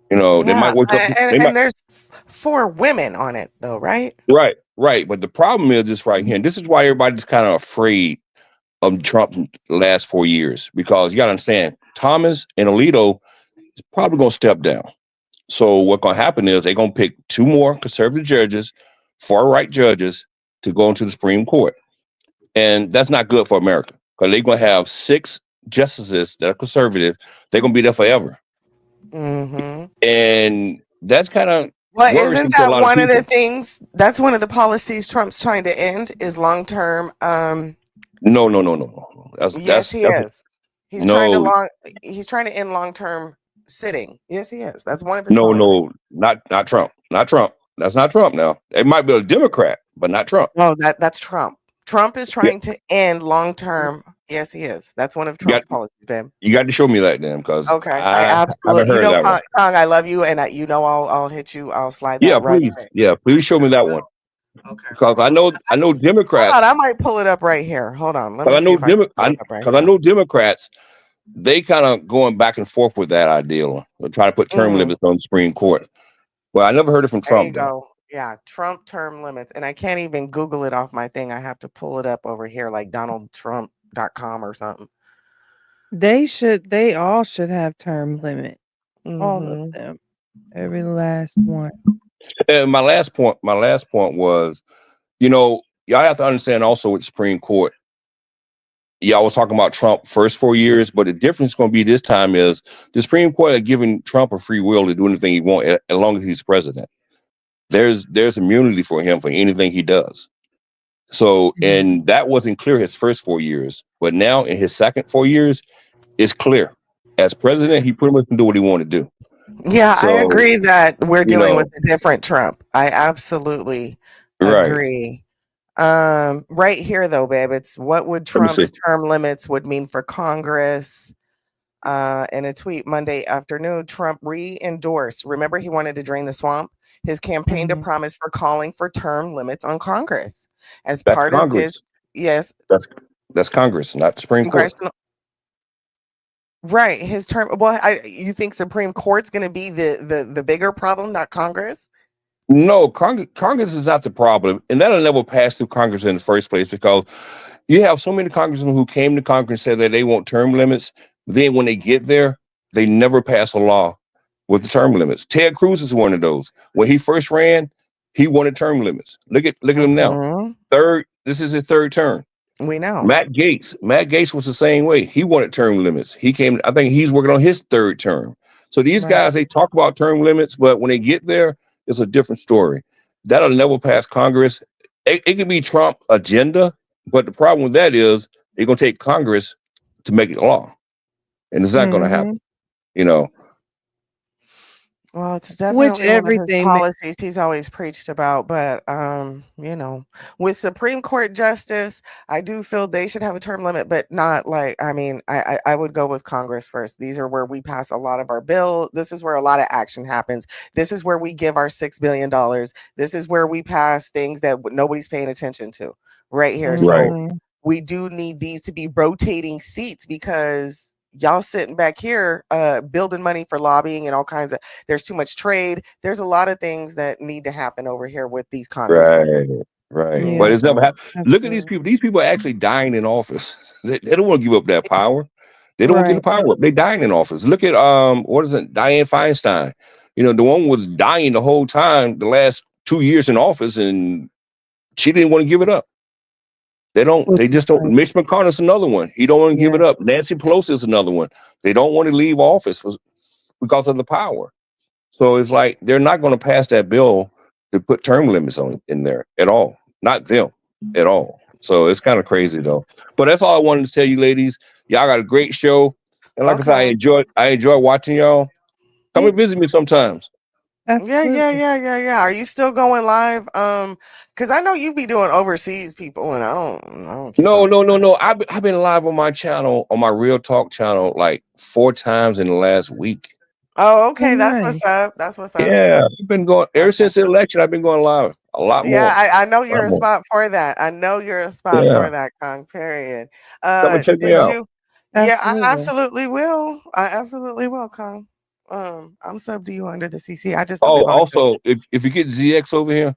They might wake up. And there's 4 women on it, though, right? Right. But the problem is this right here, and this is why everybody's kind of afraid Trump's last 4 years, because you got to understand, Thomas and Alito is probably going to step down. So what's going to happen is they're going to pick 2 more conservative judges, far right judges, to go into the Supreme Court, and that's not good for America, because they're going to have 6 justices that are conservative. They're going to be there forever, Mm-hmm. and that's kind of Well, worrisome isn't to a that lot of one of the people. things? That's one of the policies Trump's trying to end is long term. No, no, no, no, no. Yes, he That's is. He's trying to no, long. He's trying to end long term sitting. Yes, he is. That's one of his no, policies. no, not Trump, not Trump. That's not Trump. Now it might be a Democrat, but not Trump. No, that's Trump. Trump is Yeah, trying to end long term. Yes, he is. That's one of you got Trump's policies, babe. you got to show me that then, because Okay, I I haven't absolutely. You heard of know, that one. Kong, I love you, and you know, I'll hit you. I'll slide Yeah, that right please. away. Yeah, I please show me sure that one, will. Okay. because I know Hold on, I Democrats. might pull it up right here. Hold on. Let Because me I see know if I can Demo- pull I it up right because I now. know Democrats. They kind of going back and forth with that ideal, try to put term Mm, limits on the Supreme Court. Well, I never heard it from there you Trump though. go. Yeah, Trump term limits. And I can't even Google it off my thing. I have to pull it up over here like DonaldTrump.com or something. They all should have term limit. All of Mm-hmm. them. Every last one. And my last point was, y'all have to understand also with the Supreme Court. Y'all was talking about Trump first 4 years, but the difference going to be this time is the Supreme Court had given Trump a free will to do anything he wants as long as he's president. There's immunity for him for anything he does. So, and that wasn't clear his first 4 years, but now in his second 4 years, it's clear. As president, he pretty much can do what he want to do. Yeah, I So, agree that we're you dealing with know, a different Trump. I absolutely right. agree. Right here though, babe, it's what would Let me see. Trump's term limits would mean for Congress. In a tweet Monday afternoon, Trump re-endorsed. Remember, he wanted to drain the swamp. His campaign to Mhm. promise for calling for term limits on Congress as That's part of his Congress. yes That's Congress, not the Supreme Court. congressional. Right, his term. Well, you think Supreme Court's going to be the bigger problem, not Congress? No, Congress is not the problem, and that'll never pass through Congress in the first place, because you have so many congressmen who came to Congress and said that they want term limits. Then when they get there, they never pass a law with the term limits. Ted Cruz is one of those. When he first ran, he wanted term limits. Look at him now. Mhm. This is his third term. We know. Matt Gates was the same way. He wanted term limits. He came, I think he's working on his third term. So these Right. guys, they talk about term limits, but when they get there, it's a different story. That'll never pass Congress. It could be Trump agenda, but the problem with that is they're going to take Congress to make it law. And it's not going to Mhm. happen, you know. Well, it's Which definitely one of his everything policies he's always preached about. But with Supreme Court justice, I do feel they should have a term limit, but not like I would go with Congress first. These are where we pass a lot of our bill. This is where a lot of action happens. This is where we give our $6 billion. This is where we pass things that nobody's paying attention to right here. Right. So we do need these to be rotating seats because y'all sitting back here building money for lobbying and all kinds of there's too much trade. There's a lot of things that need to happen over here with these congressmen. Right. Yeah. But it's never happened. Look at these Absolutely. people. These people are actually dying in office. They don't want to give up that power. They don't want to give the Right. power up. They dying in office. Look at what is it? Dianne Feinstein. The one was dying the whole time, the last 2 years in office, and she didn't want to give it up. Which They is just don't. crazy. Mitch McConnell's another one. He don't want to give Yeah. it up. Nancy Pelosi is another one. They don't want to leave office because of the power. So it's like they're not going to pass that bill to put term limits on in there at all. Not them at all. So it's kind of crazy though. But that's all I wanted to tell you, ladies. Y'all got a great show, and like I said, Okay. I enjoy watching y'all. Come and visit me sometimes. Absolutely. Yeah. Are you still going live? Because I know you be doing overseas people, and I don't keep No, up. no, no, no. I've been live on my channel, on my Real Talk channel, like 4 times in the last week. Oh, Oh, okay. That's nice. what's up. That's what's up. Yeah, I've been going ever Okay. since the election. I've been going live a lot Yeah, more. I know A you're lot a more. spot for that. I know you're a spot Yeah, for that, Kong. Period. come and check me Did out. you? Yeah, I Absolutely. absolutely will. I absolutely will, Kong. I'm sub to you under the CC. I just don't Oh, belong to. also, if you get ZX over here,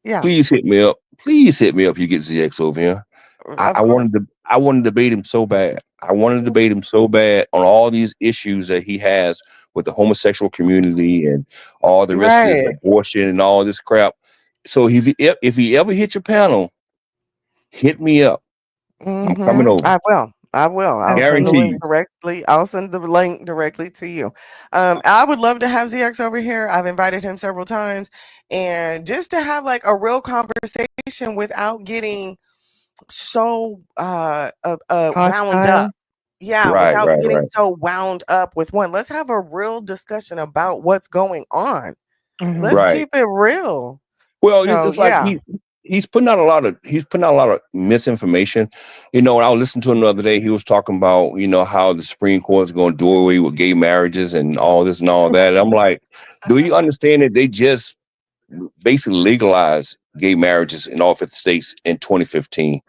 Yeah, please hit me up. Please hit me up. If you get ZX over here. I of course. I want to debate him so bad. I want to debate him so bad on all these issues that he has with the homosexual community and all the rest of this Right. abortion and all this crap. So if he ever hits your panel, hit me up. I'm coming over. I will. I will. I'll send the link Guaranteed. directly. I'll send the link directly to you. I would love to have ZX over here. I've invited him several times, and just to have like a real conversation without getting so wound Hostile. up. Yeah, Right, without right, getting right. so wound up with one. Let's have a real discussion about what's going on. Mhm. Let's Right. keep it real. Well, So it's like yeah. he's putting out a lot of misinformation. You know, when I was listening to him the other day, he was talking about, how the Supreme Court is going to do away with gay marriages and all this and all that. And I'm like, do you understand that they just basically legalized gay marriages in all 50 states in 2015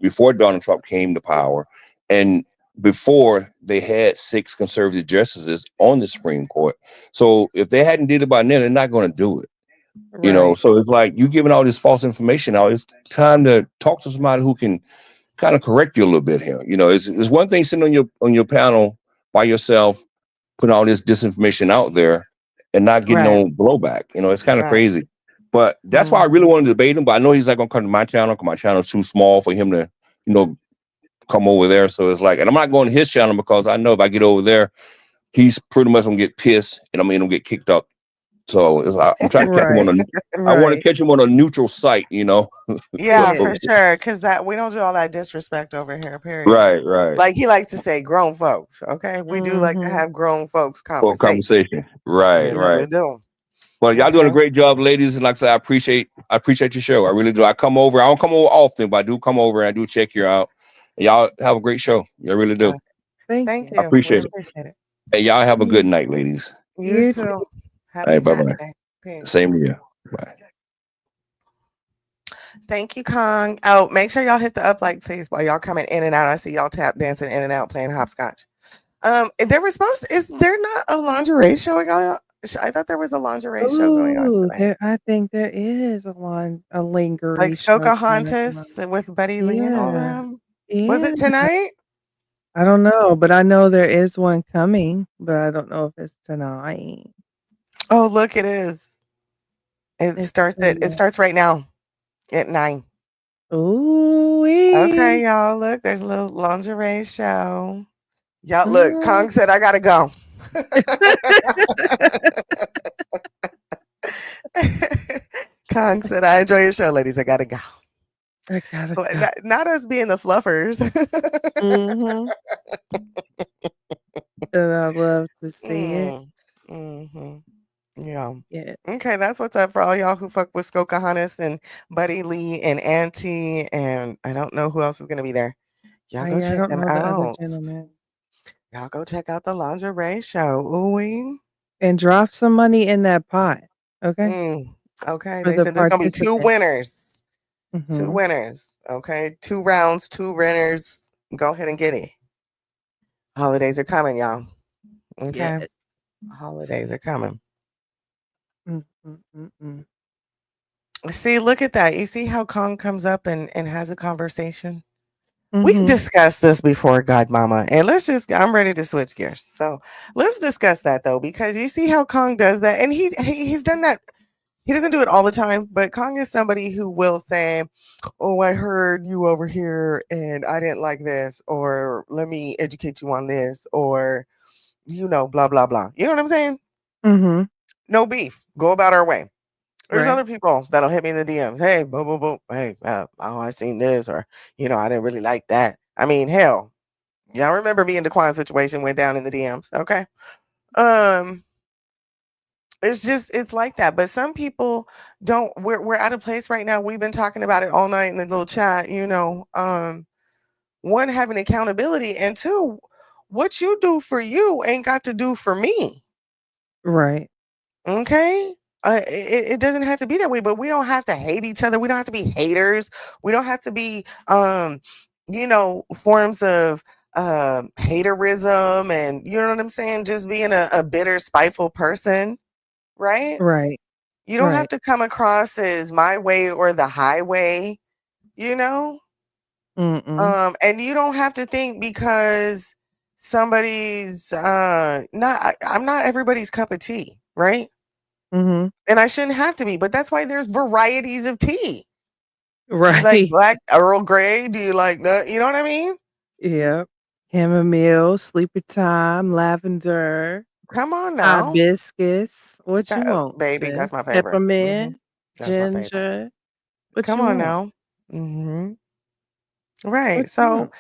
before Donald Trump came to power, and before they had 6 conservative justices on the Supreme Court. So if they hadn't did it by now, they're not going to do it. Right. So it's like you giving all this false information out. It's time to talk to somebody who can kind of correct you a little bit here. It's one thing sitting on your panel by yourself, putting all this disinformation out there and not getting Right. no blowback. It's kind of Right. crazy. But that's why I really want to debate him. But I know he's not gonna come to my channel because my channel's too small for him to, come over there. So it's like, and I'm not going to his channel because I know if I get over there, he's pretty much gonna get pissed and I'm gonna get kicked up. So it's like I'm trying to catch him Right. I want to Right. catch him on a neutral site. Yeah, Yeah. for So sure. Because that we don't do all that disrespect over here, period. right, right. Like he likes to say grown folks, okay? We do like to Mhm. have grown folks For a conversation. conversation. Right, We right. do. Well, y'all doing Okay. a great job, ladies. And like I said, I appreciate your show. I really do. I don't come over often, but I do come over and I do check you out. And y'all have a great show. I really do. Uh, Thank thank you. I you. We appreciate it. appreciate it. And y'all have a You good night, ladies. You you too. too. All Happy right, bye-bye. Saturday. Peace. Same to you. Bye. Thank you, Kong. Oh, make sure y'all hit the up like, please, while y'all coming in and out. I see y'all tap dancing in and out playing hopscotch. There was is there not a lingerie show going on? I thought there was a lingerie show going on Ooh, tonight. I think there is a Like lingerie show coming up tomorrow. Skokahontas with Buddy Lee and all Yeah. them. Was Yeah. it tonight? I don't know, but I know there is one coming, but I don't know if it's tonight. Oh, look, it is. It It's starts right now at 9. Okay, Ooh-wee. y'all. Look, there's a little lingerie show. Y'all look, Kong said I gotta go. Kong said, I enjoy your show, ladies. I gotta go. I gotta But go. not us being the fluffers. Mhm. And I love to see it. Mm-hmm. Yeah. Yeah. Okay, that's what's up for all y'all who fuck with Skokahontas and Buddy Lee and Auntie, and I don't know who else is gonna be there. Y'all go I check don't them know the other out. gentleman. Y'all go check out the lingerie show. Ooh. And drop some money in that pot, okay? Okay, For they the said there's gonna be 2 participants. winners. 2 Mhm. winners. Okay, 2 rounds, 2 winners. Go ahead and get it. Holidays are coming, y'all. Okay, Yeah. holidays are coming. Mm, mm, mm, mm. See, look at that. You see how Kong comes up and has a conversation? We've Mhm. discussed this before, Godmama, and I'm ready to switch gears. So let's discuss that though, because you see how Kong does that, and he's done that. He doesn't do it all the time, but Kong is somebody who will say, "Oh, I heard you over here, and I didn't like this," or "Let me educate you on this," or blah blah blah. You know what I'm saying? Mhm. No beef. Go about our way. There's Right. other people that'll hit me in the DMs. Hey, boo, boo, boo. Hey, oh, I seen this, or I didn't really like that. I mean, hell, y'all remember me and Daquan situation went down in the DMs, okay? Um, it's like that. But some people don't. We're at a place right now. We've been talking about it all night in the little chat. One, having accountability, and two, what you do for you ain't got to do for me. Right. Okay. It doesn't have to be that way, but we don't have to hate each other. We don't have to be haters. We don't have to be, forms of haterism, and you know what I'm saying? Just being a bitter, spiteful person, right? Right. You don't have Right. to come across as my way or the highway, you know? Mm-mm. And you don't have to think because somebody's I'm not everybody's cup of tea, right? Mm-hmm. And I shouldn't have to be, but that's why there's varieties of tea. Do you like Right. black Earl Grey? Do you like that? You know what I mean? Yep. Chamomile, sleepy time, lavender, Come on now. hibiscus. What you want, Baby, sis? that's my favorite. Peppermint, That's my favorite. ginger. What Come you on want? now. hmm What Right. you So want?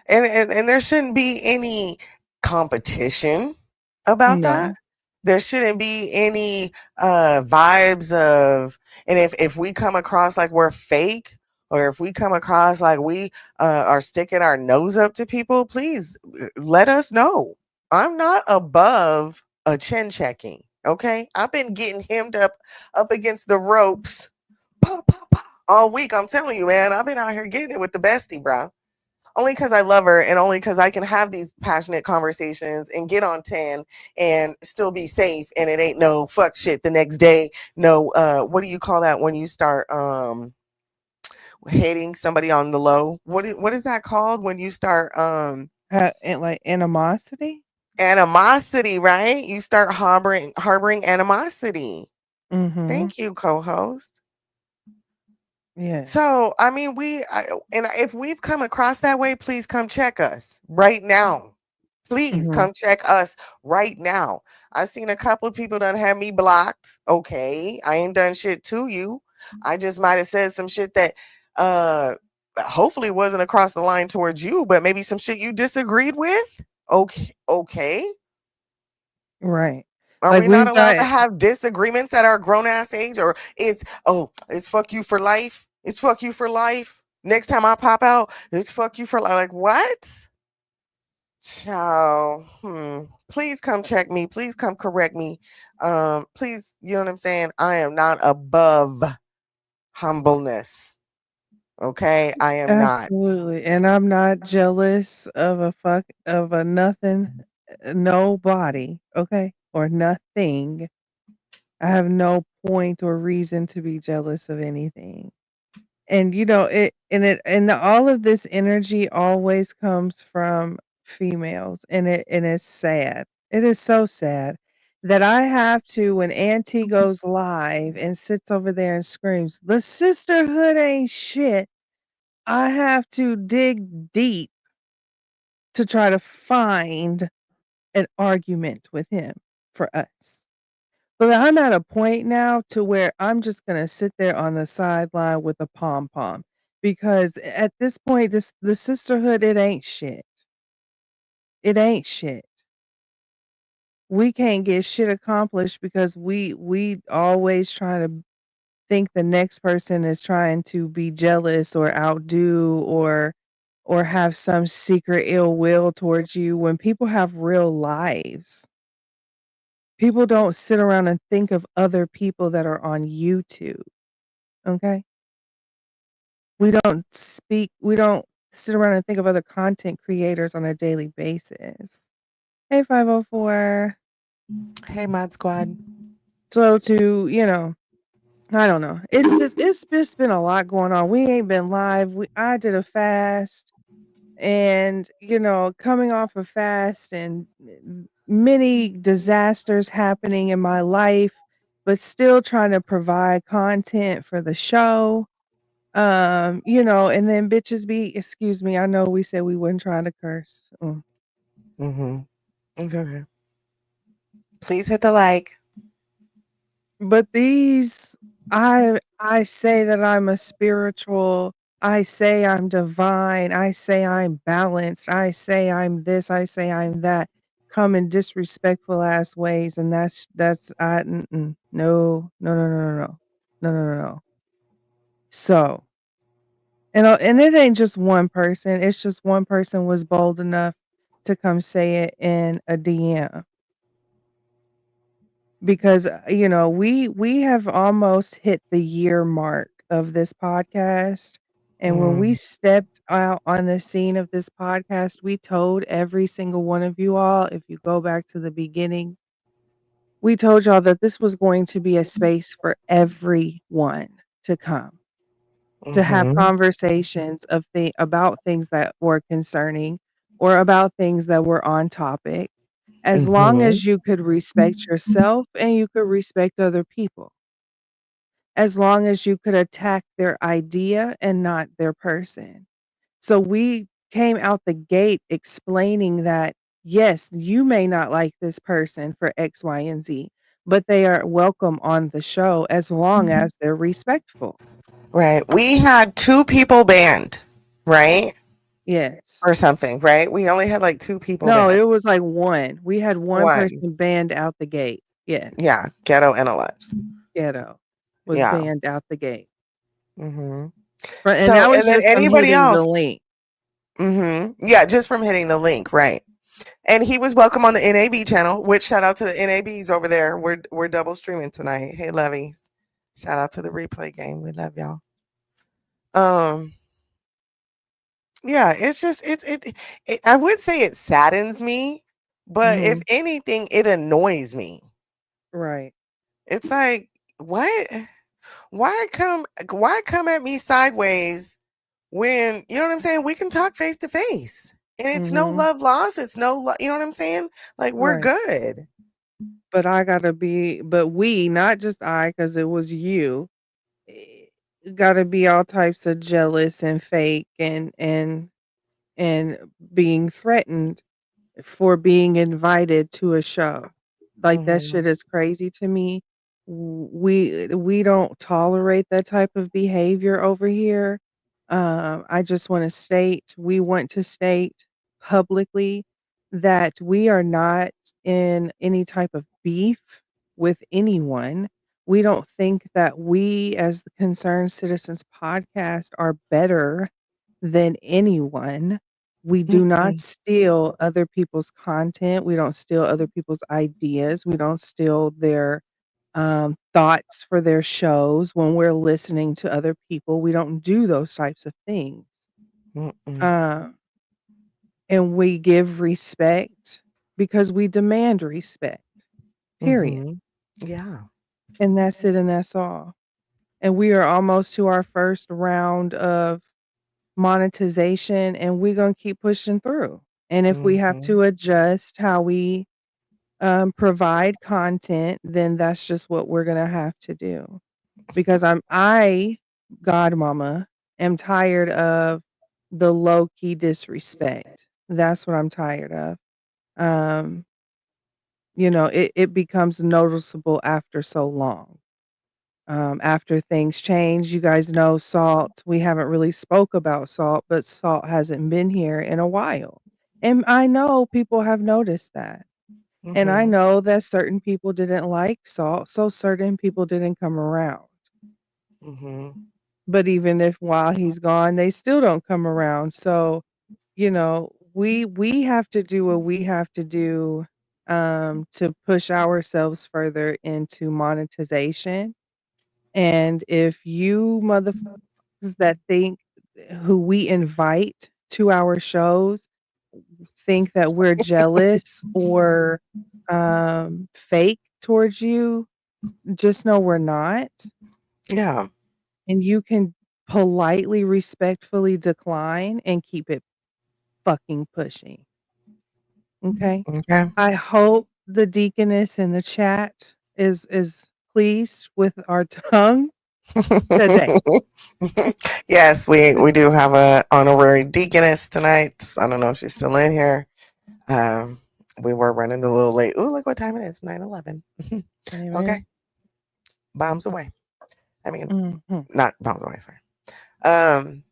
and there shouldn't be any competition about that. No. There shouldn't be any vibes of, and if we come across like we're fake, or if we come across like we are sticking our nose up to people, please let us know. I'm not above a chin checking. Okay, I've been getting hemmed up against the ropes all week. I'm telling you, man, I've been out here getting it with the bestie, bro. Only because I love her and only because I can have these passionate conversations and get on 10 and still be safe, and it ain't no fuck shit the next day. No, what do you call that when you start hating somebody on the low? What is that called when you start And like animosity? animosity, right? You start harboring animosity. Mm-hmm. Thank you, co-host. Yes. So, I mean, and if we've come across that way, please come check us right now. Please Mm-hmm. come check us right now. I've seen a couple of people that have me blocked. Okay, I ain't done shit to you. I just might have said some shit that hopefully wasn't across the line towards you, but maybe some shit you disagreed with. Okay. Right. Are Like we not we've allowed to got have disagreements at our grown ass age? Or it's fuck you for life. It's fuck you for life. Next time I pop out, it's fuck you for life. Like what? Ciao. Please come check me. Please come correct me. Please, you know what I'm saying? I am not above humbleness. Okay? I am not. absolutely. And I'm not jealous of a nothing, nobody, okay? Or nothing. I have no point or reason to be jealous of anything. And all of this energy always comes from females, and it's sad. It is so sad that I have to, when Auntie goes live and sits over there and screams, "The sisterhood ain't shit." I have to dig deep to try to find an argument with him for us. But I'm at a point now to where I'm just gonna sit there on the sideline with a pom pom because at this point, the sisterhood, it ain't shit. It ain't shit. We can't get shit accomplished because we always try to think the next person is trying to be jealous or outdo or have some secret ill will towards you when people have real lives. People don't sit around and think of other people that are on YouTube, okay? We don't sit around and think of other content creators on a daily basis. Hey, 504. Hey, Mod Squad. So I don't know. It's just been a lot going on. We ain't been live. I did a fast and coming off a fast and many disasters happening in my life, but still trying to provide content for the show. And then bitches be excuse me, I know we said we wouldn't try to curse. It's okay. Please hit the like. But I say that I'm a spiritual, I say I'm divine, I say I'm balanced, I say I'm this, I say I'm that, come in disrespectful ass ways, and that's I mm-mm. No, no, no, no, no, no. No, no, no, no. So, and it ain't just one person, it's just one person was bold enough to come say it in a DM. Because, we have almost hit the year mark of this podcast, and when we stepped out on the scene of this podcast, we told every single one of you all, if you go back to the beginning, we told y'all that this was going to be a space for everyone to come. to have Mhm. conversations about things that were concerning or about things that were on topic, as long Mhm. as you could respect yourself and you could respect other people, as long as you could attack their idea and not their person. So we came out the gate explaining that, yes, you may not like this person for X, Y, and Z, but they are welcome on the show as long as they're respectful. Right. We had 2 people banned, right? Yes. Or something, right? We only had like 2 people No, it banned. was like 1. We had 1 1. person banned out the gate. Yes. Yeah, ghetto intellects. Ghetto was Yeah. banned out the gate. Mhm. And So, that was and then just from anybody hitting the else link. Mhm. Yeah, just from hitting the link, right. And he was welcome on the NAB channel, which shout out to the NABs over there. We're double streaming tonight. Hey, Levies. Shout out to the replay game. We love y'all. Um, yeah, it's just it I would say it saddens me, but if Mhm. anything, it annoys me. Right. It's like, what? Why come at me sideways when you know what I'm saying? We can talk face to face. And it's no Mhm. love lost. It's no you know what I'm saying? Like we're Right. good. But we, not just I, 'cause it was you, eh, gotta be all types of jealous and fake and being threatened for being invited to a show. Like, that shit Mhm. is crazy to me. We don't tolerate that type of behavior over here. I just we want to state publicly that we are not in any type of beef with anyone. We don't think that we, as the Concerned Citizens Podcast, are better than anyone. We do not Mm-mm. steal other people's content. We don't steal other people's ideas. We don't steal their thoughts for their shows when we're listening to other people. We don't do those types of things. Mm-mm. Uh, and we give respect because we demand respect, period. Mhm. Yeah. And that's it and that's all. And we are almost to our first round of monetization and we're going to keep pushing through. And if we have Mhm. to adjust how we provide content, then that's just what we're going to have to do. Because Godmama, am tired of the low key disrespect. That's what I'm tired of. Um, it becomes noticeable after so long. After things change, you guys know Salt. We haven't really spoke about Salt, but Salt hasn't been here in a while. And I know people have noticed that. And I Mhm. know that certain people didn't like Salt, so certain people didn't come around. Mhm. But even if while he's gone, they still don't come around. So, we have to do what we have to do to push ourselves further into monetization. And if you motherfuckers that think who we invite to our shows think that we're jealous or fake towards you, just know we're not. Yeah. And you can politely, respectfully decline and keep it fucking pushing. Okay? Okay. I hope the deaconess in the chat is pleased with our tongue today. Yes, we do have a honorary deaconess tonight. I don't know if she's still in here. Um, we were running a little late. Ooh, look what time it is. 9:11. Okay. Amen. Bombs away. I mean, Mhm. not bombs away, sorry. Um,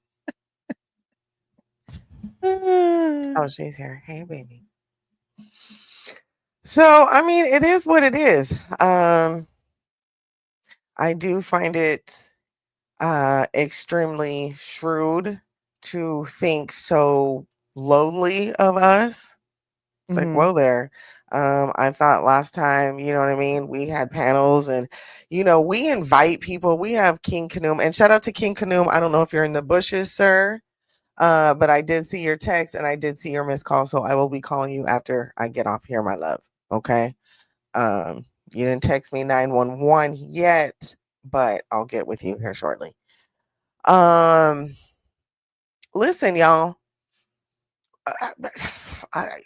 oh, she's here. Hey, baby. So, I mean, it is what it is. I do find it extremely shrewd to think so lowly of us. It's like, Mhm. whoa there. I thought last time, you know what I mean? We had panels and, we invite people. We have King Canoom and shout out to King Canoom. I don't know if you're in the bushes, sir. But I did see your text and I did see your missed call. So I will be calling you after I get off here, my love. Okay. You didn't text me 911 yet, but I'll get with you here shortly. Listen, y'all.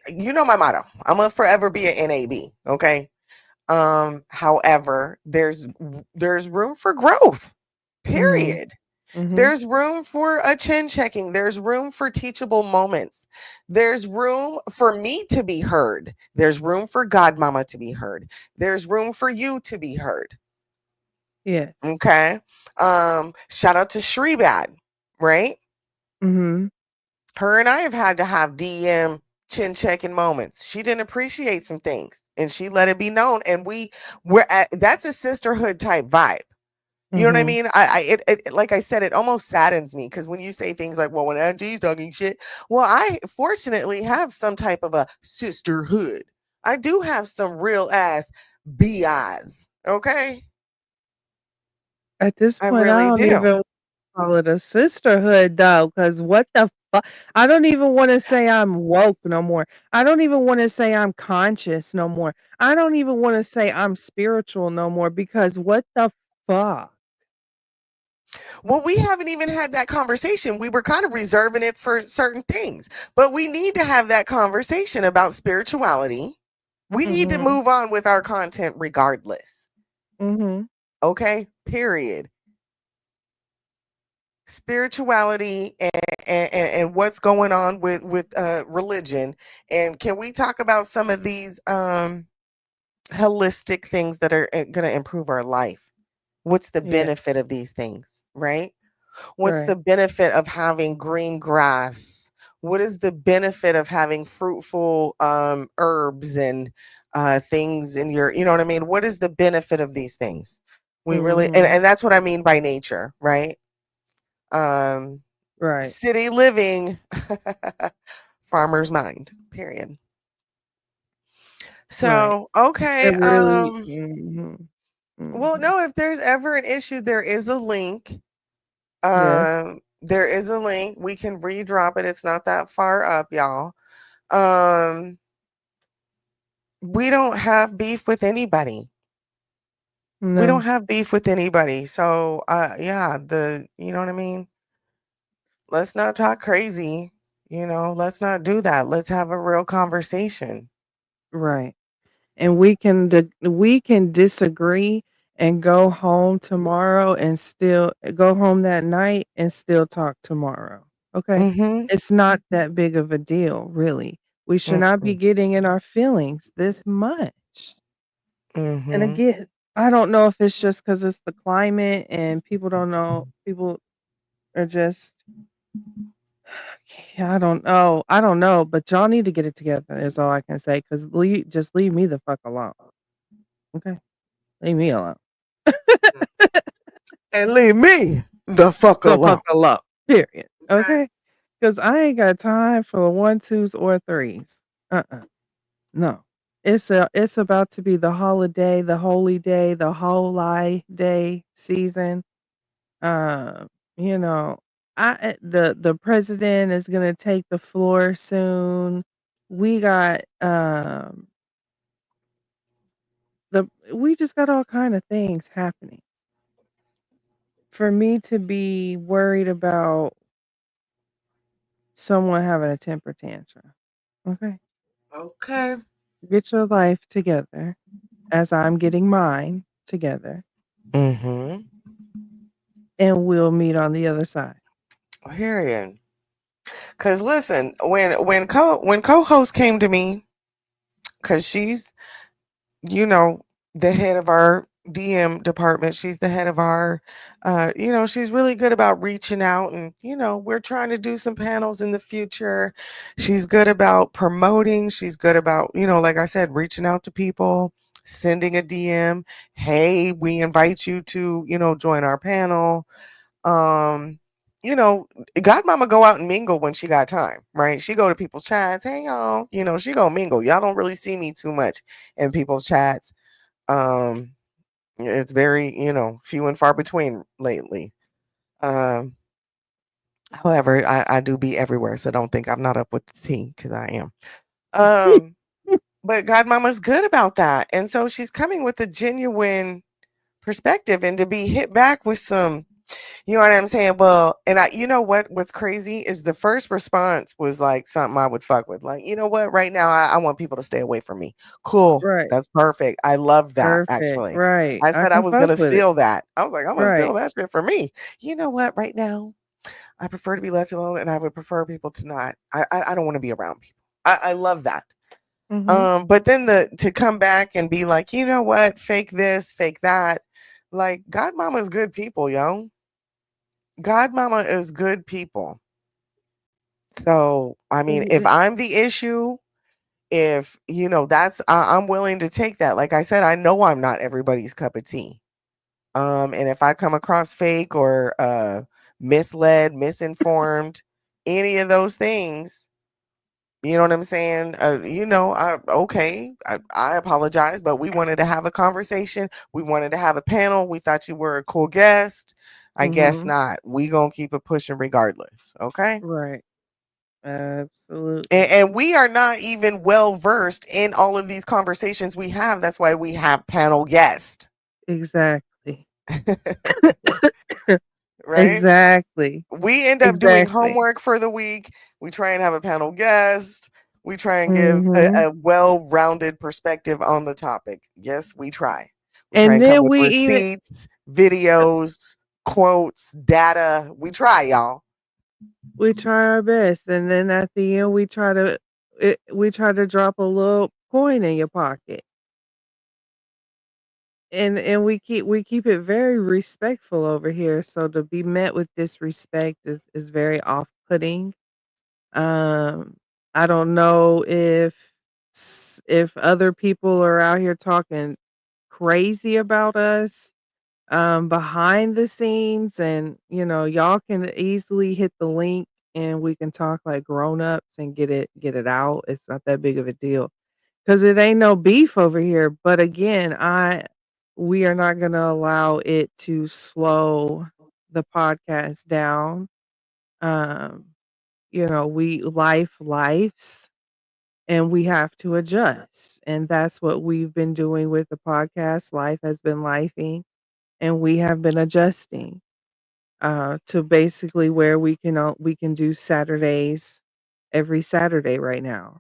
You know my motto. I'm gonna forever be an NAB. Okay. However, there's room for growth. Mhm. Period. Mhm. There's room for a chin checking. There's room for teachable moments. There's room for me to be heard. There's room for Godmama to be heard. There's room for you to be heard. Yes. Okay. Shout out to Shreebad, right? Mhm. Her and I have had to have DM chin checking moments. She didn't appreciate some things and she let it be known. And we're at, that's a sisterhood type vibe. You know what I Mhm. mean? It like I said, it almost saddens me because when you say things like, "Well, when Auntie's talking shit," well, I fortunately have some type of a sisterhood. I do have some real ass BIs. Okay, At this I point, I really don't do. even call it a sisterhood though, because what the fuck? I don't even want to say I'm woke no more. I don't even want to say I'm conscious no more. I don't even want to say I'm spiritual no more because what the fuck? Well, we haven't even had that conversation. We were kind of reserving it for certain things, but we need to have that conversation about spirituality. We need to Mhm. move on with our content regardless. Mhm. Okay, period. Spirituality and what's going on with religion, and can we talk about some of these holistic things that are going to improve our life? What's the Yeah. benefit of these things, right? What's Right. the benefit of having green grass? What is the benefit of having fruitful herbs and things in your, you know what I mean? What is the benefit of these things? We really, Mhm. and that's what I mean by nature, right? Um, Right. City living, farmer's mind, period. Right. So, It okay. really. Mhm. Well, Mhm. no, if there's ever an issue, there is a link. Yes. There is a link. We can redrop it. It's not that far up, y'all. Um, we don't have beef with anybody. We don't No. have beef with anybody. So, yeah, you know what I mean? Let's not talk crazy. Let's not do that. Let's have a real conversation. Right. And we can disagree and go home tomorrow and still go home that night and still talk tomorrow. Okay? Mhm. It's not that big of a deal, really. We should not be Mhm. getting in our feelings this much. And Mhm. again, I don't know if it's just because it's the climate and people don't know, people are just, yeah, I don't know, but y'all need to get it together is all I can say. Because just leave me the fuck alone. Okay? Leave me alone. And leave me the fuck The fuck alone. alone. Period. Okay. Okay? Because I ain't got time for one, twos, or threes. No. It's about to be the holiday, the holy day, the holy day season. Um, you know, the president is gonna take the floor soon. We got we just got all kind of things happening. For me to be worried about someone having a temper tantrum. Okay. Okay. Get your life together as I'm getting mine together, Mhm. and we'll meet on the other side. Period. Cause listen, when co-host came to me, cause she's the head of our DM department. She's the head of our, she's really good about reaching out, and we're trying to do some panels in the future. She's good about promoting. She's good about, like I said, reaching out to people, sending a DM. Hey, we invite you to, join our panel. Um, you know, Godmama go out and mingle when she got time, right? She go to people's chats. Hey y'all, she go mingle. Y'all don't really see me too much in people's chats. um, it's very, few and far between lately. Um, However, I do be everywhere, so don't think I'm not up with the tea because I am. Um, but Godmama's good about that, and so she's coming with a genuine perspective, and to be hit back with some You know what I'm saying? Well, and you know what's crazy is the first response was like something I would fuck with. Like, you know what? Right now, I want people to stay away from me. Cool. Right. That's perfect. I love that, Perfect. actually. Right. I I said I can was fuck going to with it. steal that. I was like, I'm going to steal Right. that shit for me. You know what? Right now, I prefer to be left alone, and I would prefer people to not. I don't want to be around people. I love that. But then to come back and be like, you know what? Fake this, fake that. Like, Godmama is good people, yo. Godmama is good people. So, I mean, if I'm the issue, if that's I'm willing to take that. Like I said, I know I'm not everybody's cup of tea. And if I come across fake or misled, misinformed, any of those things, you know what I'm saying? I apologize, but we wanted to have a conversation. We wanted to have a panel. We thought you were a cool guest. I guess not. We gonna keep it pushing regardless. Okay. Right. Absolutely. And we are not even well versed in all of these conversations we have. That's why we have panel guests. Exactly. Right? Exactly. We end up doing homework for the week. We try and have a panel guest. We try and give a well-rounded perspective on the topic. Yes, we try. We try And and come then with we even receipts, videos, quotes, data. We try, y'all. we try our best, and then at the end we try to drop a little coin in your pocket. And we keep it very respectful over here, so to be met with disrespect is very off-putting. Um, I don't know if other people are out here talking crazy about us behind the scenes, and y'all can easily hit the link and we can talk like grown-ups and get it out. It's not that big of a deal because it ain't no beef over here. But again, we are not going to allow it to slow the podcast down. um we lifes, and we have to adjust, and that's what we've been doing with the podcast. Life has been lifing, and we have been adjusting to basically where we can do Saturdays every Saturday right now.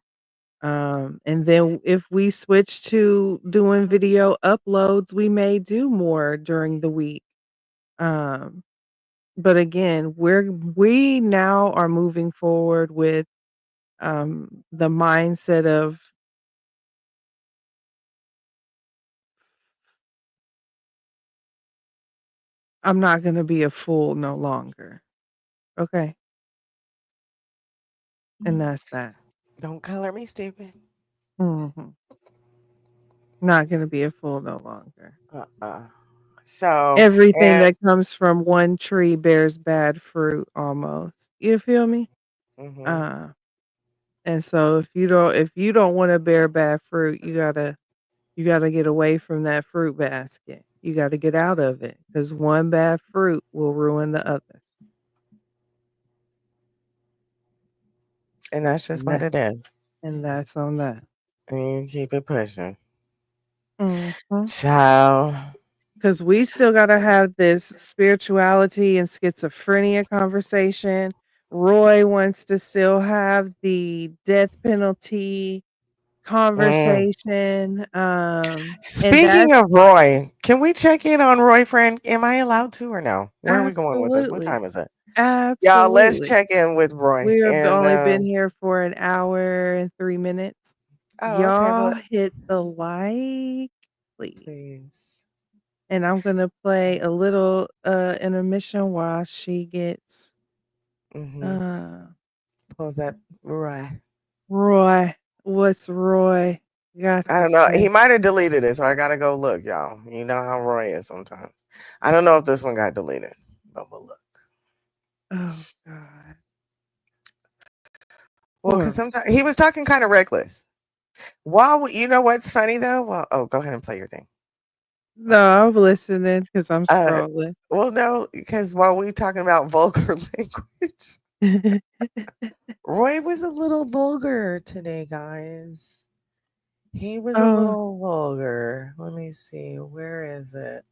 And then if we switch to doing video uploads, we may do more during the week. Um, but again, we now are moving forward with the mindset of I'm not going to be a fool no longer. Okay. And that's that. Don't color me stupid. hmm Not going to be a fool no longer. So, Everything and that comes from one tree bears bad fruit almost. You feel me? Uh and so if you don't want to bear bad fruit, you gotta get away from that fruit basket. You gotta get out of it because one bad fruit will ruin the others. and that's just And what that it is. and that's on that. And you keep it pushing. Mhm. Child. Because we still got to have this spirituality and schizophrenia conversation. Roy wants to still have the death penalty conversation. And Speaking that's of Roy, can we check in on Roy, friend? Am I allowed to or no? Where are we going with this? What absolutely, time is it? Y'all, let's absolutely. check in with Roy. We have And only been here for an hour and 3 minutes. oh, okay. Y'all Well, hit the like, please. please. And I'm gonna play a little intermission while she gets uh Pulls that Roy. Roy. What's Roy got I to don't know. He say? might have deleted it, so I gotta go look, y'all. You know how Roy is sometimes. I don't know if this one got deleted, but we'll look. Oh God. Well, because sometimes he was talking kind of reckless. You know what's funny though? Well, go ahead and play your thing. No, I'm listening because I'm Uh, scrolling. well, no, because while we talking about vulgar language, Roy was a little vulgar today, guys. He was a Oh, little vulgar. Let me see. Where is it?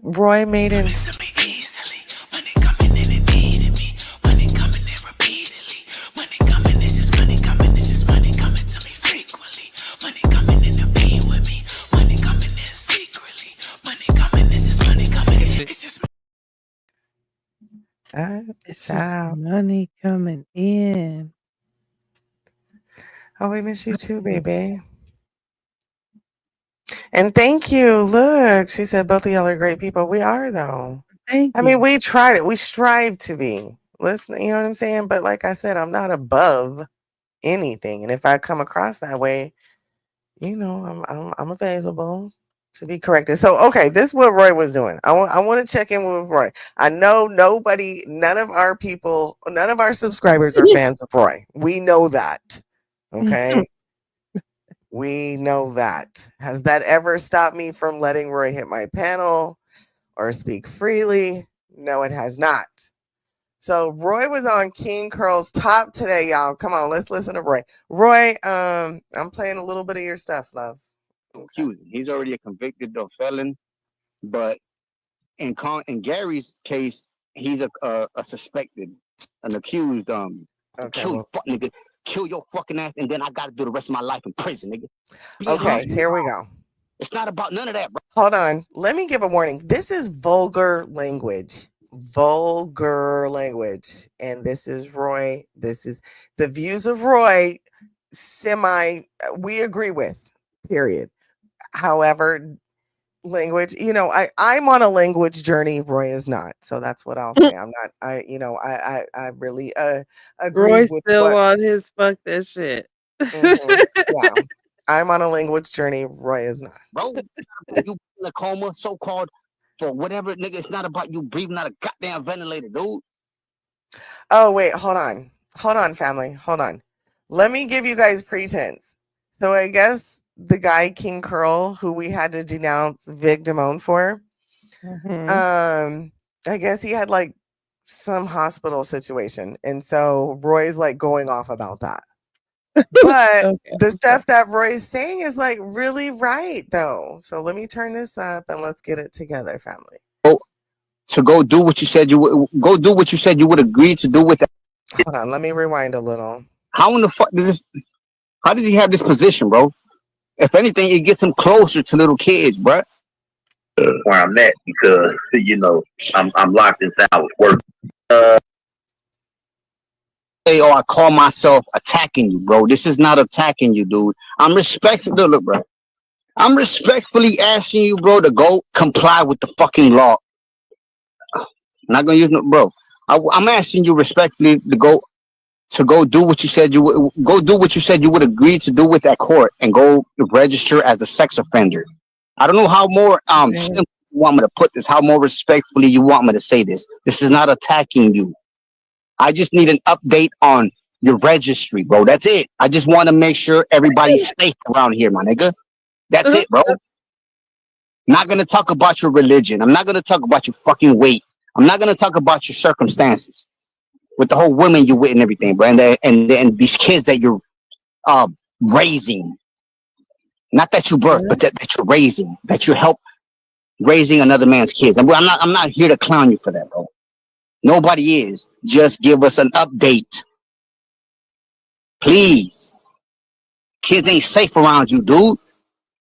Roy made it. It's just Child. money coming in. Oh, we miss you too, baby. And thank you. Look, she said both of y'all are great people. We are though. Thank I mean, you. we tried it. We strive to be. Listen, you know what I'm saying? But like I said, I'm not above anything. And if I come across that way, you know, I'm available to be corrected. So okay, this is what Roy was doing. I want to check in with Roy. I know none of our people, none of our subscribers are fans of Roy. We know that. Okay. We know that. Has that ever stopped me from letting Roy hit my panel or speak freely? No, it has not. So Roy was on King Curl's top today, y'all. Come on, let's listen to Roy. Roy, I'm playing a little bit of your stuff, love. Accused. He's already a convicted felon, but in Gary's case, he's a suspected, an accused. Okay, Kill you, well, fuck nigga, kill your fucking ass, and then I got to do the rest of my life in prison, nigga. okay, here we go. It's not about none of that, bro. Hold on. Let me give a warning. This is vulgar language. Vulgar language. And this is Roy. This is the views of Roy, we agree with, period. However, language, you know, I'm on a language journey. Roy is not. So that's what I'll say. I'm not, I really agree Roy's with still what, on his fuck that shit. yeah. I'm on a language journey. Roy is not. Bro, you in a coma, so-called, for whatever, nigga. It's not about you breathing out a goddamn ventilator, dude. Oh, wait, hold on. Hold on, family. Hold on. Let me give you guys pretense. So I guess the guy King Curl, who we had to denounce Vig Damone for, I guess he had like some hospital situation. And so Roy's like going off about that. But the stuff that Roy's saying is like really right though. So let me turn this up and let's get it together, family. To go do what you said you would go do what you said you would agree to do with that. Hold on, let me rewind a little. How in the fuck does this? How does he have this position, bro? If anything, it gets him closer to little kids, bro. Where I'm at, because you know I'm locked inside with work. Oh, I call myself attacking you, bro. This is not attacking you, dude. I'm respectfully look, bro. I'm respectfully asking you, bro, to go comply with the fucking law. I'm not gonna use no, bro. I'm asking you respectfully to go do what you said you would go do what you said you would agree to do with that court and go register as a sex offender. I don't know how more simple you want me to put this, how more respectfully you want me to say this. This is not attacking you. I just need an update on your registry, bro. That's it. I just want to make sure everybody's safe around here, my nigga. That's it, bro. Not gonna talk about your religion. I'm not gonna talk about your fucking weight. I'm not gonna talk about your circumstances with the whole women you with and everything, bro. And these kids that you're raising. Not that you birth, but that you're raising, that you help raising another man's kids. I'm not here to clown you for that, bro. Nobody is. Just give us an update. Please. Kids ain't safe around you, dude.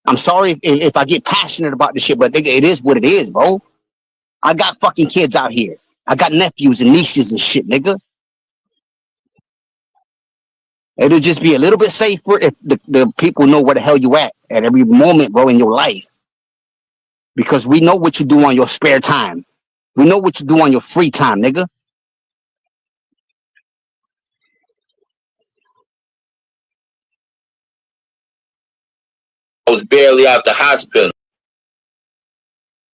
I'm sorry if I get passionate about this shit, but nigga, it is what it is, bro. I got fucking kids out here. I got nephews and nieces and shit, nigga. It'll just be a little bit safer if the people know where the hell you at every moment, bro, in your life. Because we know what you do on your spare time. We know what you do on your free time, nigga. I was barely out the hospital.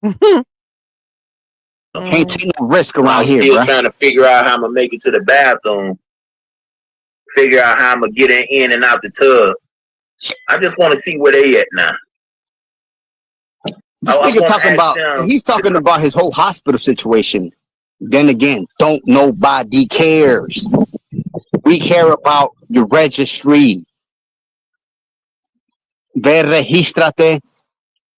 Can't take no risk around here, still bro. Trying to figure out how I'm gonna make it to the bathroom. Figure out how I'm gonna get in and out the tub. I just want to see where they at now. This nigga talking about, he's talking about his whole hospital situation. Then again, don't nobody cares. We care about your registry. Ve, regístrate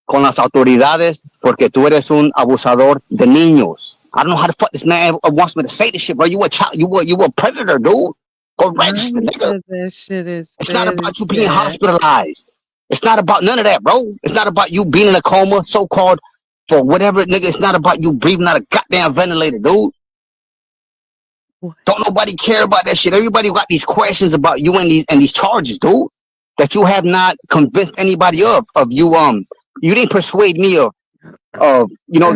con las autoridades porque tú eres un abusador de niños. I don't know how the fuck this man wants me to say this shit, bro. You a child, you a predator, dude. Go register, He nigga. said that shit is It's not bad as about you being shit. hospitalized. It's not about none of that, bro. It's not about you being in a coma, so-called, for whatever, nigga. It's not about you breathing out a goddamn ventilator, dude. Don't nobody care about that shit. Everybody got these questions about you and these charges, dude, that you have not convinced anybody of you. You didn't persuade me of you know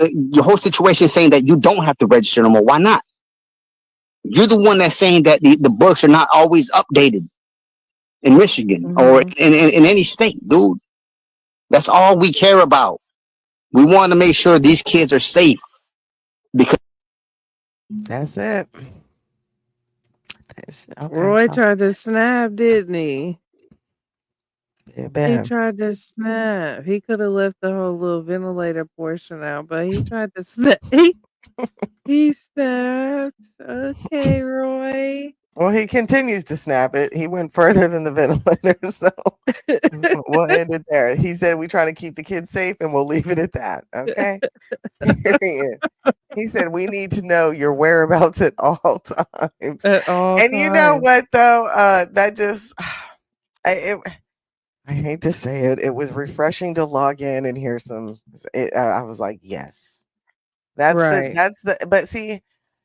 your whole situation saying that you don't have to register no more. Why not? You're the one that's saying that the books are not always updated in Michigan or in any state, dude. That's all we care about. We want to make sure these kids are safe because That's it. Okay. Roy tried to snap, didn't he? He Bam. tried to snap. He could have left the whole little ventilator portion out, but he tried to snap. He snapped. Okay, Roy. Well, he continues to snap it. He went further than the ventilator, so we'll end it there. He said we're trying to keep the kids safe, and we'll leave it at that. Okay. Period. He said we need to know your whereabouts at all times. At all And you know times. what though? That just I hate to say it. It was refreshing to log in and hear some. I was like, yes, Right. But see,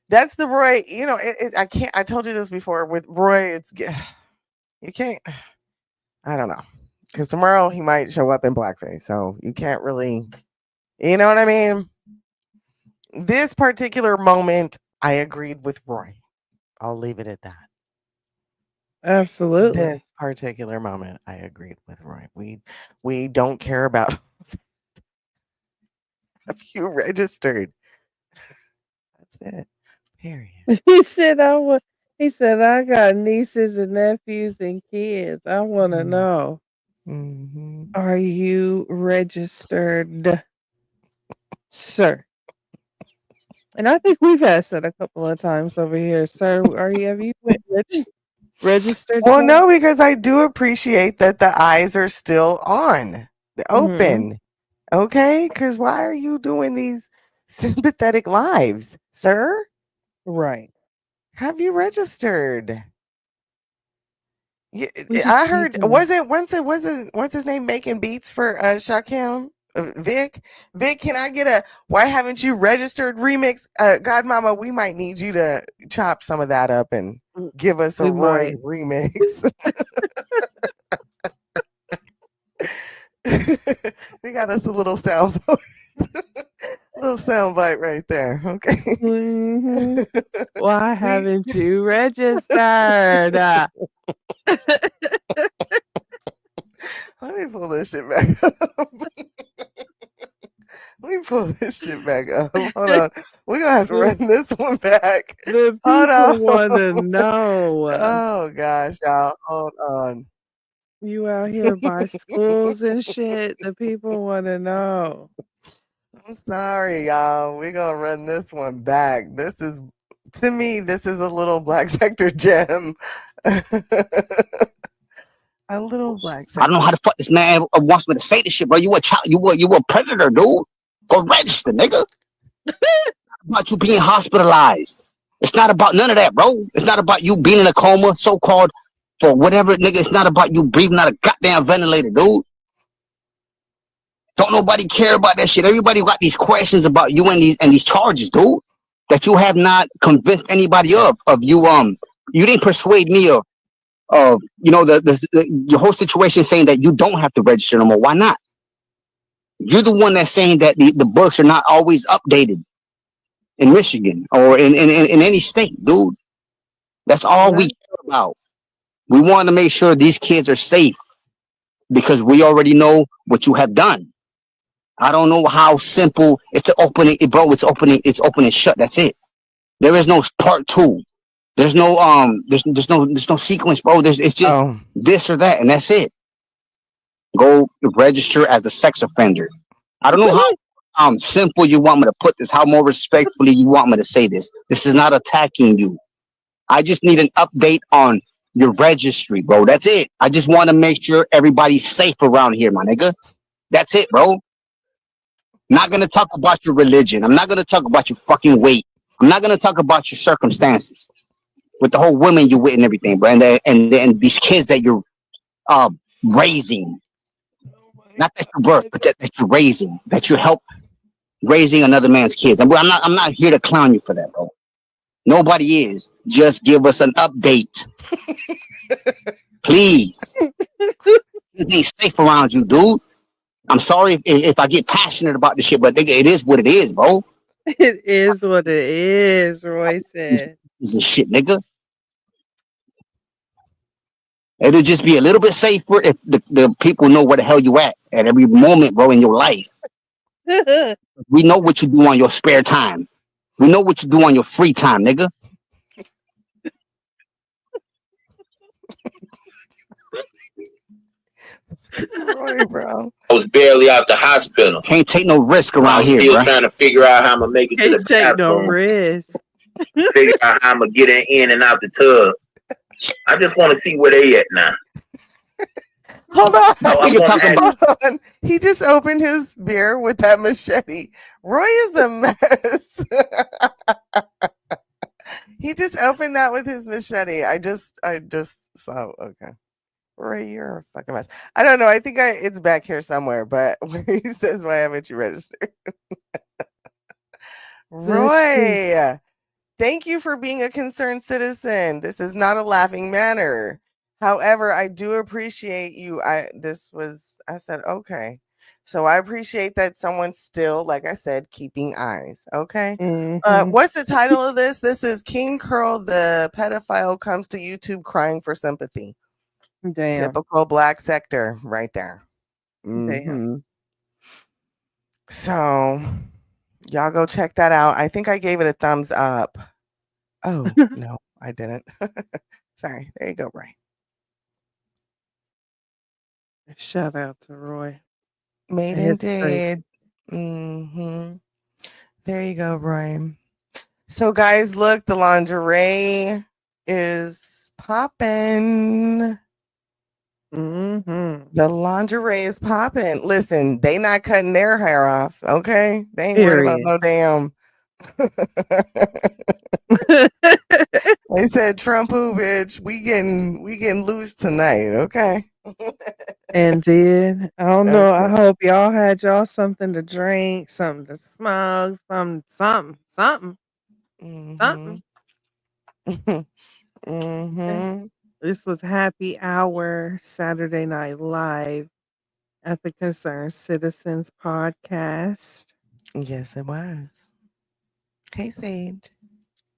that's the Roy. You know, I can't. I told you this before with Roy. You can't. I don't know, because tomorrow he might show up in blackface, so you can't really. You know what I mean? This particular moment, I agreed with Roy. I'll leave it at that. Absolutely. This particular moment, I agreed with Roy. We don't care about have you registered. That's it. Period. He said he said I got nieces and nephews and kids. I want to know. Are you registered, sir? And I think we've asked that a couple of times over here, sir. Have you registered? Well, sir? no, because I do appreciate that the eyes are still on, open. Okay, because why are you doing these sympathetic lives, sir? Right. Have you registered? Yeah, We just I need heard to know. wasn't what's his name making beats for Shakim? Vic, can I get a why haven't you registered remix? Godmama, we might need you to chop some of that up and give us a We Roy might. remix. We got us a little sound little sound bite right there. Okay. Why haven't you registered? Let me pull this shit back up. Let me pull this shit back up. Hold on. We're gonna have to run this one back. The Hold on. people want to know. Oh gosh, y'all. Hold on. You out here by schools and shit. The people want to know. I'm sorry, y'all. We're gonna run this one back. To me, this is a little black sector gem. A little black sector. I don't know how the fuck this man wants me to say this shit, bro. You a child, you a predator, dude. Go register, nigga. About you being hospitalized. It's not about none of that, bro. It's not about you being in a coma, so-called, for whatever, nigga. It's not about you breathing out a goddamn ventilator, dude. Don't nobody care about that shit. Everybody got these questions about you and these charges, dude, that you have not convinced anybody of you. You didn't persuade me of you know your whole situation saying that you don't have to register no more. Why not? You're the one that's saying that the books are not always updated in Michigan or in any state, dude. That's all we care about. We want to make sure these kids are safe because we already know what you have done. I don't know how simple it's to open it, bro. It's opening and shut. That's it. There is no part two. There's no there's no sequence, bro. It's just this or that, and that's it. Go register as a sex offender. I don't know how simple you want me to put this, how more respectfully you want me to say this. This is not attacking you. I just need an update on your registry, bro. That's it. I just want to make sure everybody's safe around here, my nigga. That's it, bro. Not gonna talk about your religion. I'm not gonna talk about your fucking weight. I'm not gonna talk about your circumstances with the whole women you're with and everything, bro. And these kids that you're uh raising. Not that you birth, but that you're raising, that you help raising another man's kids. I'm not here to clown you for that, bro. Nobody is. Just give us an update, please. It ain't safe around you, dude. I'm sorry if I get passionate about this shit, but nigga, it is what it is, bro. It is what it is, Roy said. This is shit, nigga. It'll just be a little bit safer if the people know where the hell you at every moment, bro, in your life. We know what you do on your spare time. We know what you do on your free time, nigga. Roy, bro. I was barely out the hospital. Can't take no risk I around was here, still bro. trying to figure out how I'm gonna make it to the Can't take no bathroom. risk. Figure out how I'm gonna get in and out the tub. I just want to see where they at now. Hold on. Nigga talking about. Hold on. He just opened his beer with that machete. Roy is a mess. He just opened that with his machete. I just saw. Okay. Roy, you're a fucking mess. I don't know. I think it's back here somewhere, but where he says, "Why haven't you registered?" Roy, thank you for being a concerned citizen. This is not a laughing matter. However, I do appreciate you. I said, okay. So I appreciate that someone's still, like I said, keeping eyes. Okay. Mhm. What's the title of this? This is King Curl, the pedophile comes to YouTube crying for sympathy. Damn. Typical black sector right there. Damn. So y'all go check that out. I think I gave it a thumbs up. Oh, no, I didn't. Sorry. There you go, Roy. Shout out to Roy. Made It's and crazy. did. There you go, Roy. So, guys, look, the lingerie is popping. The lingerie is popping. Listen, they not cutting their hair off, okay? They ain't worried about Period. no damn. They said, Trump who, bitch, we getting loose tonight, okay? Indeed. I don't know. I Okay. hope y'all had y'all something to drink, something to smoke, something. Mm-hmm. Mm-hmm. This was Happy Hour Saturday Night Live at the Concerned Citizens podcast. Yes, it was. Hey, Sage.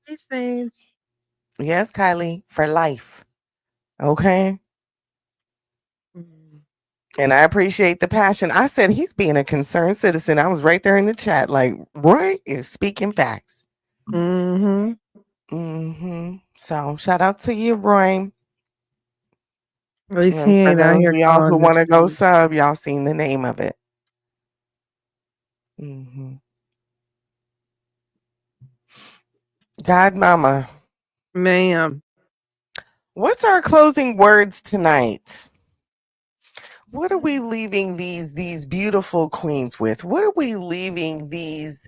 Hey, Sage. Yes, Kylie, for life. Okay. And I appreciate the passion. I said he's being a concerned citizen. I was right there in the chat, like Roy is speaking facts. Mm-hmm. Mm-hmm. So shout out to you, Roy. At least he And for ain't out those here of y'all who calling the want to go streets. sub, y'all seen the name of it. Mm-hmm. God Mama. Ma'am. What's our closing words tonight? What are we leaving these beautiful queens with? What are we leaving these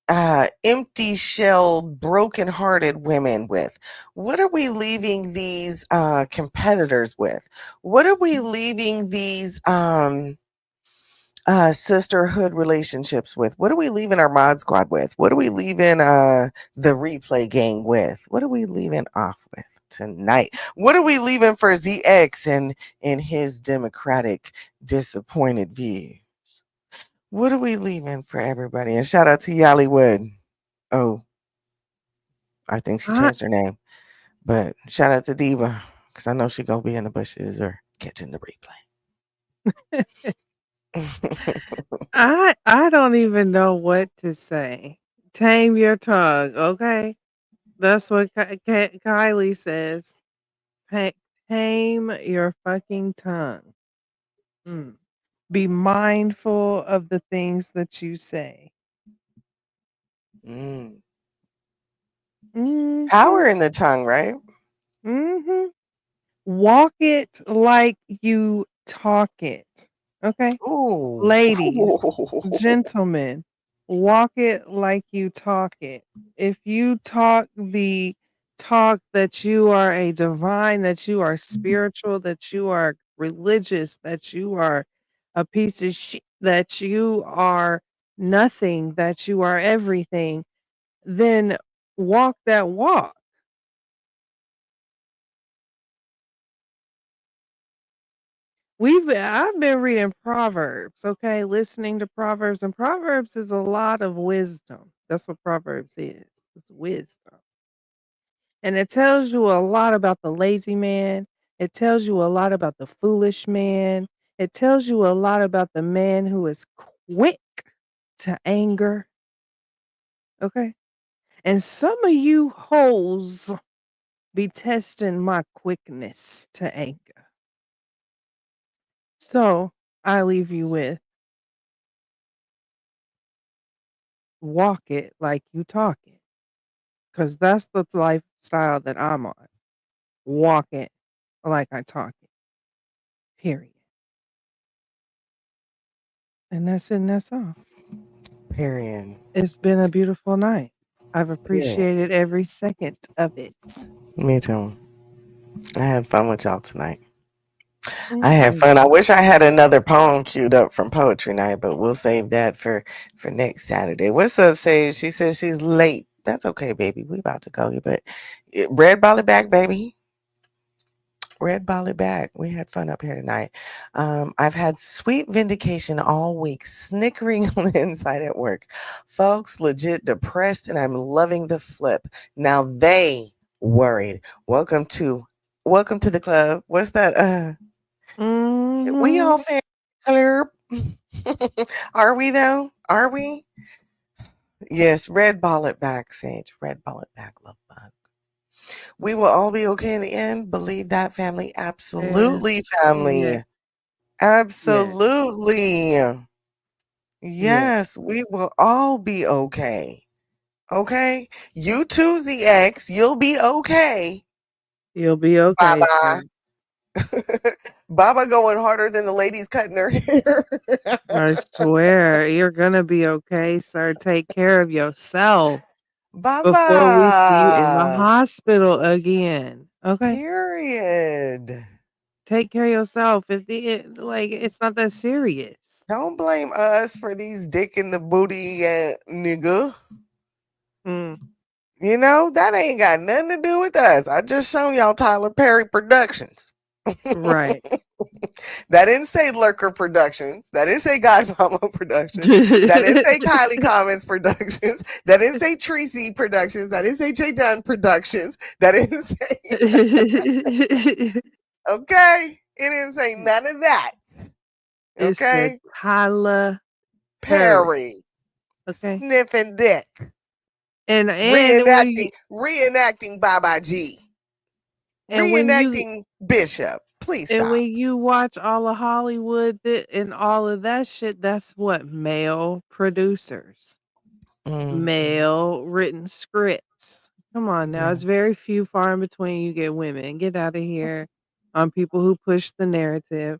empty shelled, broken hearted women with? What are we leaving these competitors with? What are we leaving these sisterhood relationships with? What are we leaving our mod squad with? What are we leaving the replay gang with? What are we leaving off with tonight? What are we leaving for ZX and his democratic disappointed views? What are we leaving for everybody? And shout out to Yollywood. Oh, I think she changed her name. But shout out to Diva, because I know she's gonna be in the bushes or catching the replay. I don't even know what to say. Tame your tongue, okay? That's what Kylie says. Tame your fucking tongue. Be mindful of the things that you say. Power in the tongue, right? Mm-hmm. Walk it like you talk it. Okay? Ooh. Ladies, gentlemen, walk it like you talk it. If you talk the talk that you are a divine, that you are spiritual, that you are religious, that you are a piece of shit, that you are nothing, that you are everything, then walk that walk. I've been reading Proverbs, okay, listening to Proverbs, and Proverbs is a lot of wisdom. That's what Proverbs is. It's wisdom. And it tells you a lot about the lazy man. It tells you a lot about the foolish man. It tells you a lot about the man who is quick to anger. Okay. And some of you hoes be testing my quickness to anger. So I leave you with walk it like you talk it. Because that's the lifestyle that I'm on. Walk it like I talk it. Period. And that's it, and that's all. Period. It's been a beautiful night. I've Period. appreciated every second of it. Me too. I had fun with y'all tonight. I had Mm. fun. I wish I had another poem queued up from poetry night, but we'll save that for next Saturday. What's up, Sage? She says she's late. That's okay, baby. We about to go, but red ball it back, baby. Red ball it back. We had fun up here tonight. I've had sweet vindication all week, snickering on the inside at work. Folks, legit depressed, and I'm loving the flip. Now they worried. Welcome to the club. What's that? We all Mhm. fan club. Are we though? Are we? Yes, red ball it back, Sage. Red ball it back, love bug. We will all be okay in the end. Believe that, family. Yeah. Absolutely, Yeah. family. Yeah. Absolutely. Yeah. Yes, we will all be okay. Okay? You too, ZX. You'll be okay. You'll be okay, Baba. sir. Baba going harder than the ladies cutting her hair. I swear, you're gonna be okay, sir. Take care of yourself before we see you in the Baba. hospital again. Okay? Period. Take care of yourself. Like it's not that serious. Don't blame us for these dick in the booty nigga. Mm. You know, that ain't got nothing to do with us. I just shown y'all Tyler Perry Productions. Right. That didn't say Lurker Productions. That didn't say Godmama Productions. That didn't say Kylie Comments Productions. That didn't say Tracy Productions. That didn't say J Dunn Productions. That didn't say. Okay? It didn't say none of that. It said Okay? Tyler Perry. Perry. Okay. Sniffing dick. And when Reenacting Baba G. and when you Reenacting Bishop. Please and stop. when you watch all of Hollywood and all of that shit, that's what male producers, male written scripts. Come on now, Yeah. it's very few, far in between you get women. Get out of here on people who push the narrative.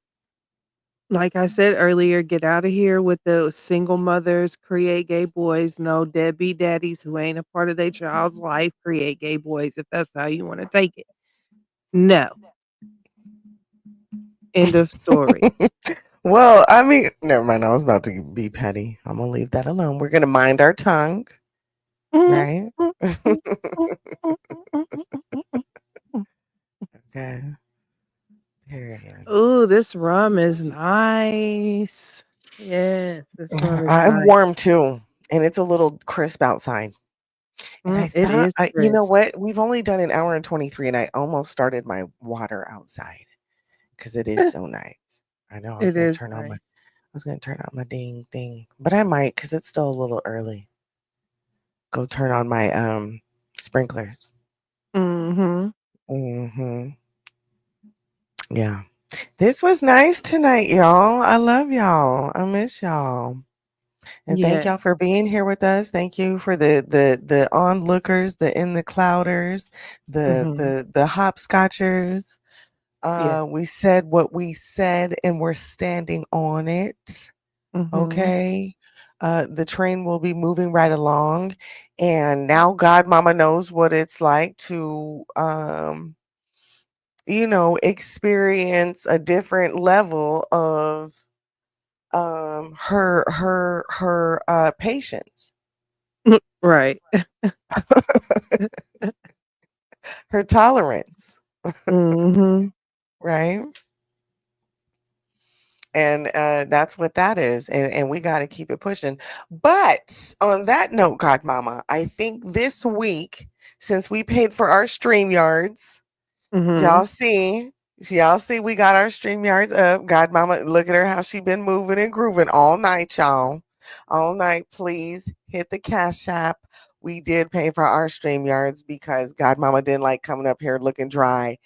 Like I said earlier, get out of here with the single mothers create gay boys. No deadbeat daddies who ain't a part of their child's life create gay boys if that's how you want to take it. No. End of story. Well, I mean, never mind. I was about to be petty. I'm gonna leave that alone. We're gonna mind our tongue, right? Okay. Period. Ooh, this rum is nice. Yes, this rum is I'm nice. warm too, and it's a little crisp outside. And I It thought, is you know crisp. what? We've only done an hour and 23, and I almost started my water outside because it is so nice. I know I was It gonna is turn on my, nice. I was gonna turn on my ding thing, but I might because it's still a little early. Go turn on my sprinklers. Mhm. Mm-hmm. Yeah. This was nice tonight, y'all. I love y'all. I miss y'all. And thank Yeah. y'all for being here with us. Thank you for the onlookers, the in the clouders, Mhm. the hopscotchers, Yeah. We said what we said and we're standing on it. Mhm. Okay. The train will be moving right along. And now Godmama knows what it's like to experience a different level of her patience. Right. Her tolerance. Mhm. Right? And that's what that is. And we got to keep it pushing. But on that note, Godmama, I think this week, since we paid for our StreamYards, y'all Mhm. see, y'all see, we got our StreamYards up. Godmama, look at her how she been moving and grooving all night, y'all. All night, please hit the Cash App. We did pay for our StreamYards because Godmama didn't like coming up here looking dry,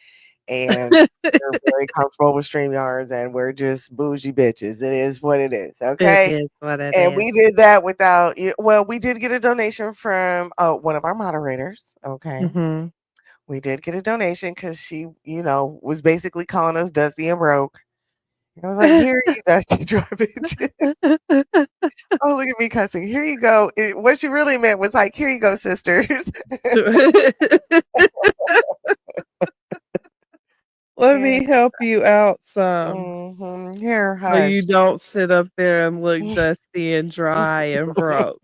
and we're very comfortable with StreamYards, and we're just bougie bitches. It is what it is, It okay? is what it And is. we did that without well, we did get a donation from one of our moderators, okay? Mhm. We did get a donation because she, was basically calling us dusty and broke. I was like, "Here you dusty dry bitches." Oh, look at me cussing. Here you go. What she really meant was like, "Here you go, sisters." Let Yeah. me help you out some. Here, So you hush. don't sit up there and look dusty and dry and broke.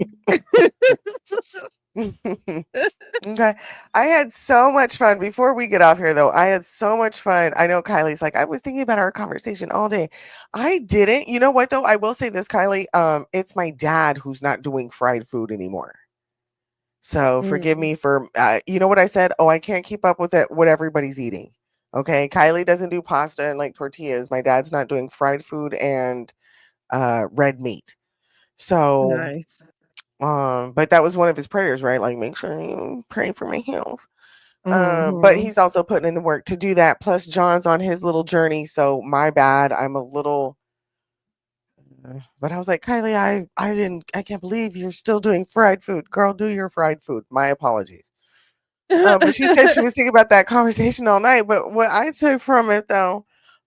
Okay. I had so much fun. Before we get off here, though, I had so much fun. I know Kylie's like, I was thinking about our conversation all day. I didn't. You know what, though? I will say this, Kylie. It's my dad who's not doing fried food anymore. So forgive Mm. me for, you know what I said? Oh, I can't keep up with it, what everybody's eating. Okay. Kylie doesn't do pasta and like tortillas. My dad's not doing fried food and red meat. So, Nice. but that was one of his prayers, right? Like, make sure you pray for my health. But Mhm. he's also putting in the work to do that. Plus, John's on his little journey. So, my bad. I'm a little. But I was like, Kylie, I can't believe you're still doing fried food. Girl, do your fried food. My apologies. But she said she was thinking about that conversation all night. But what I took from it, though,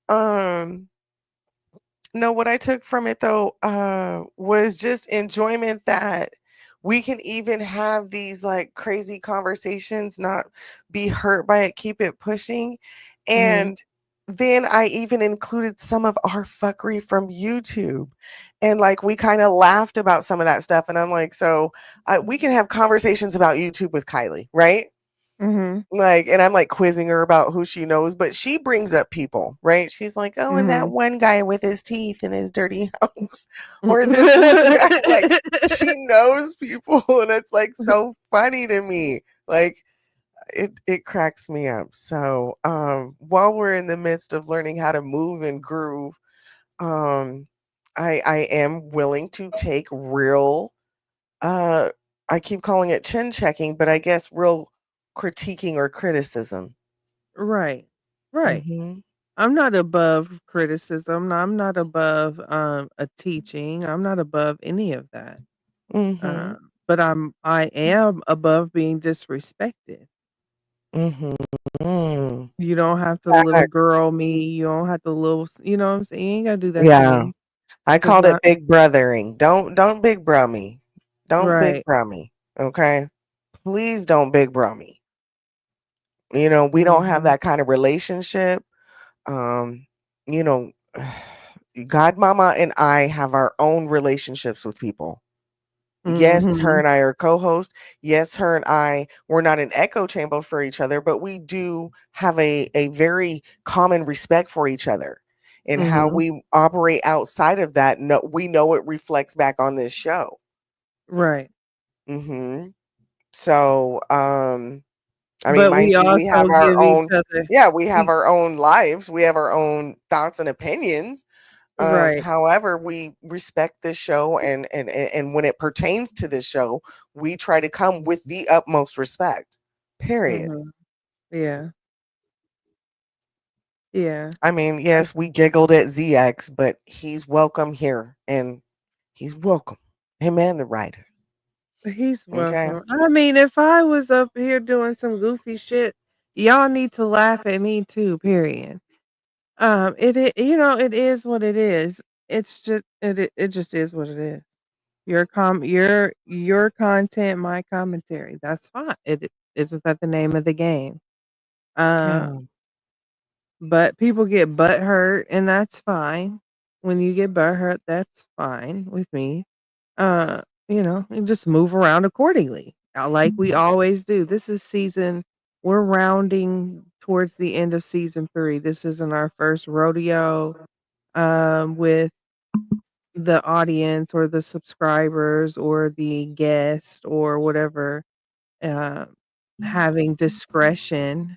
um, no, what I took from it though, was just enjoyment that we can even have these like crazy conversations, not be hurt by it, keep it pushing. Mhm. And then I even included some of our fuckery from YouTube. And like we kind of laughed about some of that stuff. And I'm like, so we can have conversations about YouTube with Kylie, right? Mhm. Like, and I'm like quizzing her about who she knows, but she brings up people, right? She's like, oh, and that Mhm. one guy with his teeth in his dirty house, or this one guy, like, she knows people, and it's like so funny to me. Like, it cracks me up. So, while we're in the midst of learning how to move and groove, um, I am willing to take real uh, I keep calling it chin checking, but I guess real critiquing or criticism. Right. Right. Mhm. I'm not above criticism. I'm not above a teaching. I'm not above any of that. Mhm. But I am above being disrespected. Mhm. You don't have to little Facts. girl me. You don't have to little, you know what I'm saying? You ain't gotta do that to Yeah. me. I 'Cause called it big brothering. Don't big bro me. Don't big right. bro me. Okay? Please don't big bro me. We don't have Mhm. that kind of relationship. Um, you know, Godmama and I have our own relationships with people. Yes, her Mhm. and I are co-hosts. Yes, her and I, we're not an echo chamber for each other, but we do have a very common respect for each other. And how Mhm. we operate outside of that, no, we know it reflects back on this show. Right. hmm So, I mean, But we mind you, we have also our give each own, other yeah, we have we our own lives, we have our own thoughts and opinions. right. However, we respect this show, and when it pertains to this show, we try to come with the utmost respect. Period. Mhm. Yeah. Yeah. I mean, yes, we giggled at ZX, but he's welcome here, and he's welcome. Him and the writer. He's Okay. welcome. I mean, if I was up here doing some goofy shit, y'all need to laugh at me too, period. it is what it is. It's just it just is what it is. Your content, my commentary. That's fine. Isn't that the name of the game? Uh, Yeah. but people get butt hurt, and that's fine. When you get butt hurt, that's fine with me. Uh, and just move around accordingly, like we always do. We're rounding towards the end of season 3. This isn't our first rodeo with the audience or the subscribers or the guest or whatever uh, having discretion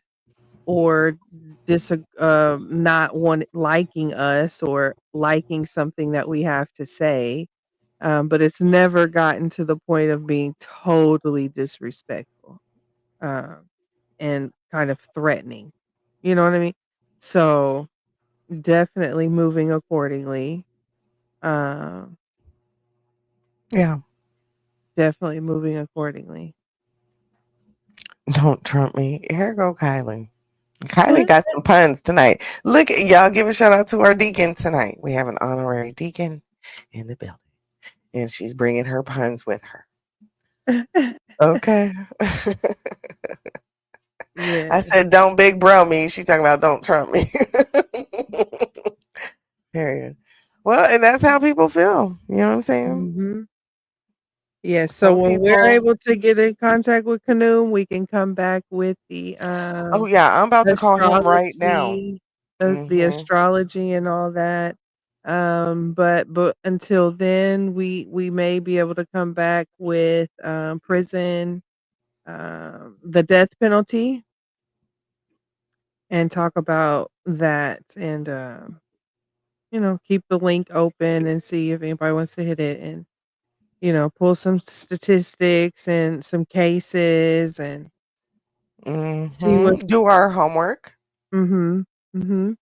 or not liking us or liking something that we have to say. But it's never gotten to the point of being totally disrespectful um, and kind of threatening. You know what I mean? So definitely moving accordingly. Um, Yeah. Definitely moving accordingly. Don't trump me. Here go Kylie. Kylie got some puns tonight. Look, y'all give a shout out to our deacon tonight. We have an honorary deacon in the building, and she's bringing her puns with her. Okay. Yeah. I said, don't big bro me. She talking about don't trump me. Period. Well, and that's how people feel. You know what I'm saying? Mm-hmm. Yeah, so Some when we're people. able to get in contact with Canoe, we can come back with Oh yeah, I'm about to call him right now. the Hmm. astrology and all that. But until then, we may be able to come back with prison, the death penalty, and talk about that, and keep the link open and see if anybody wants to hit it, and pull some statistics and some cases and see what's Do our homework. mhm. Mhm.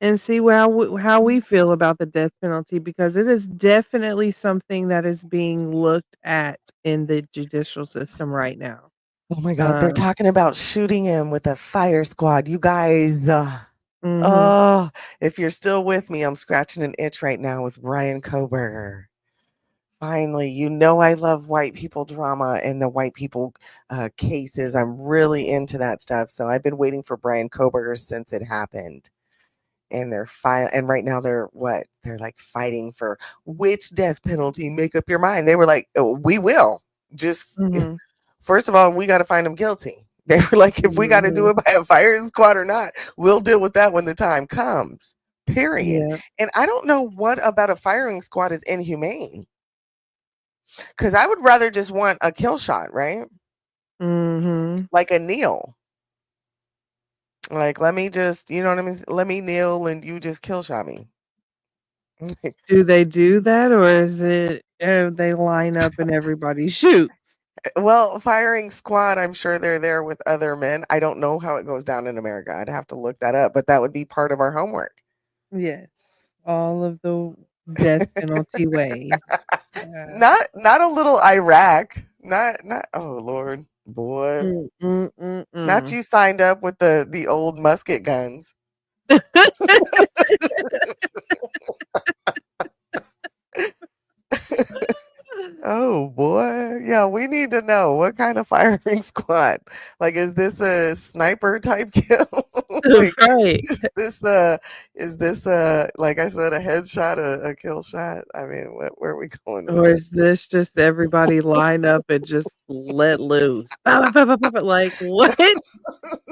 And see how we feel about the death penalty, because it is definitely something that is being looked at in the judicial system right now. Oh my God, they're talking about shooting him with a fire squad. You guys, Mhm. oh, if you're still with me, I'm scratching an itch right now with Brian Koberger. Finally, I love white people drama and the white people cases. I'm really into that stuff. So I've been waiting for Brian Koberger since it happened. And and right now they're like fighting for which death penalty. Make up your mind. They were like, oh, we will. Just Mhm. first of all, we got to find him guilty. They were like, if we got to do Mhm. it by a firing squad or not, we'll deal with that when the time comes. Period. Yeah. And I don't know what about a firing squad is inhumane. Because I would rather just want a kill shot, right? Mhm. Like a kneel. Like, let me just, you know what I mean? Let me kneel and you just kill shot me. Do they do that, or is it they line up and everybody shoots? Well, firing squad, I'm sure they're there with other men. I don't know how it goes down in America. I'd have to look that up, but that would be part of our homework. Yes. All of the death penalty ways. Yeah. Not a little Iraq. Not oh Lord, boy. Not Mm. you signed up with the old musket guns. Oh boy. Yeah, we need to know what kind of firing squad. Like, is this a sniper type kill? Like, Right. is this like I said, a headshot, a kill shot? I mean, where are we going with Or this? is this just everybody line up and just let loose? Bah, bah, bah, bah, bah, like, what?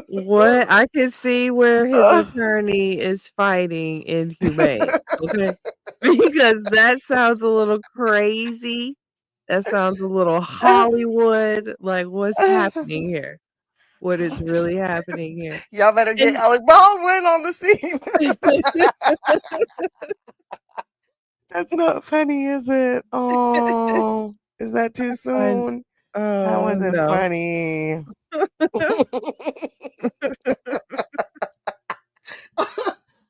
What? I can see where his attorney is fighting inhumane, okay? Because that sounds a little crazy. That sounds a little Hollywood. Like, what's happening here? What is really happening here? Y'all better get And Alec Baldwin on the scene. That's not funny, is it? Oh, is that too I soon? That oh, wasn't no. funny.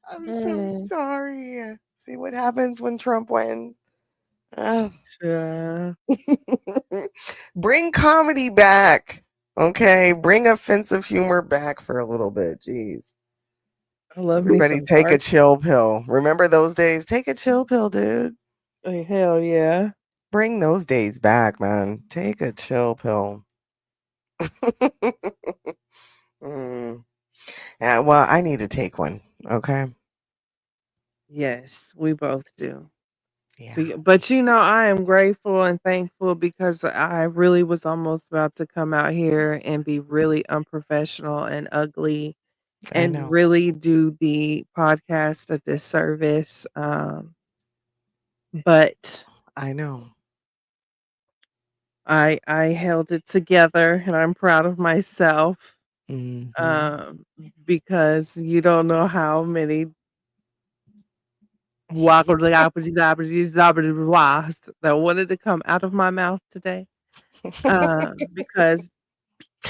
I'm so Mm, sorry. See what happens when Trump wins. Ugh. yeah. Bring comedy back. Okay. Bring offensive humor back for a little bit. Jeez. I love me Everybody some take a dark. chill pill. Remember those days? Take a chill pill, dude. Hell yeah. Bring those days back, man. Take a chill pill. Mm. Yeah, well, I need to take one. Okay. Yes, we both do. Yeah, But I am grateful and thankful because I really was almost about to come out here and be really unprofessional and ugly I and know. really do the podcast a disservice. But I know. I held it together and I'm proud of myself. Hmm. Um, because you don't know how many that wanted to come out of my mouth today. Because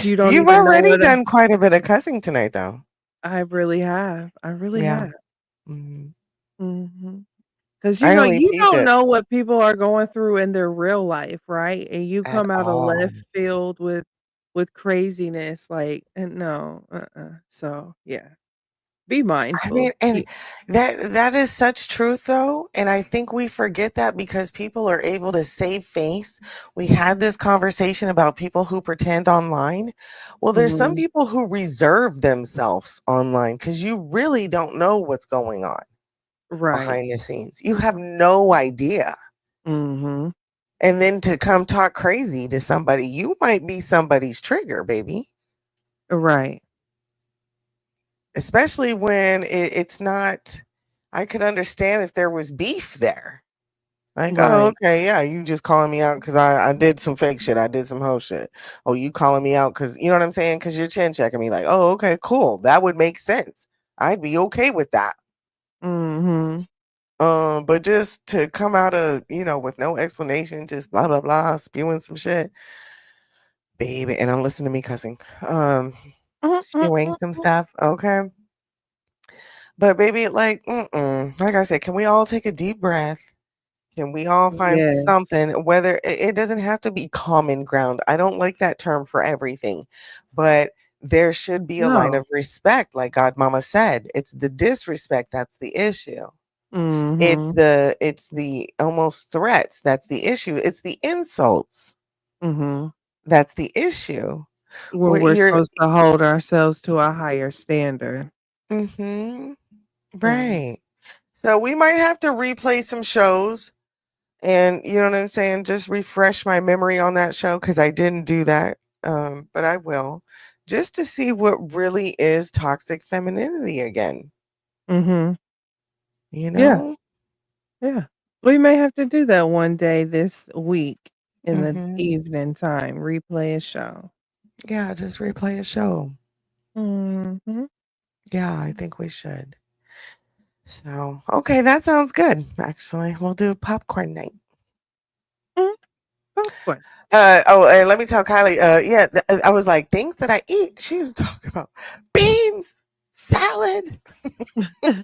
you don't You've even know already what done quite a bit of cussing tonight, though. I really have. I really Yeah. have. Mhm. Because I only you peeped don't it know what people are going through in their real life, right? And you at come out of all. left field with craziness, like, and no, So yeah, be I mean, mindful. and that is such truth though, and I think we forget that because people are able to save face. We had this conversation about people who pretend online. Well, there's some Mhm. people who reserve themselves online because you really don't know what's going on Right. behind the scenes. You have no idea. Mhm. And then to come talk crazy to somebody, you might be somebody's trigger, baby. Right. Especially when it's not. I could understand if there was beef there. Like, oh, Right. okay, yeah, you just calling me out because I did some fake shit. I did some hoe shit. Oh, you calling me out because you know what I'm saying? Because you're chin checking me. Like, oh, okay, cool. That would make sense. I'd be okay with that. Mhm. But just to come out of, with no explanation, just blah blah blah, spewing some shit, baby, and I'm listening to me cussing. Spewing some stuff, okay. But baby, like, like I said, can we all take a deep breath? Can we all find Yeah. something, whether it doesn't have to be common ground? I don't like that term for everything, but there should be a line No. of respect, like Godmama said. It's the disrespect that's the issue. Mhm. It's the almost threats that's the issue. It's the insults Mhm. that's the issue. When What we're you're supposed to hold ourselves to a higher standard. mhm, Mm. right. So we might have to replay some shows. And you know what I'm saying? Just refresh my memory on that show because I didn't do that. But I will, just to see what really is toxic femininity again. Mhm. You Yeah. know? Yeah. We may have to do that one day this week in the Hmm. evening time, replay a show. Yeah, just replay a show. Mhm. Yeah, I think we should. So, okay, that sounds good. Actually, we'll do popcorn night. Mm, popcorn. And let me tell Kylie. Yeah, I was like things that I eat. She was talking about beans, salad. I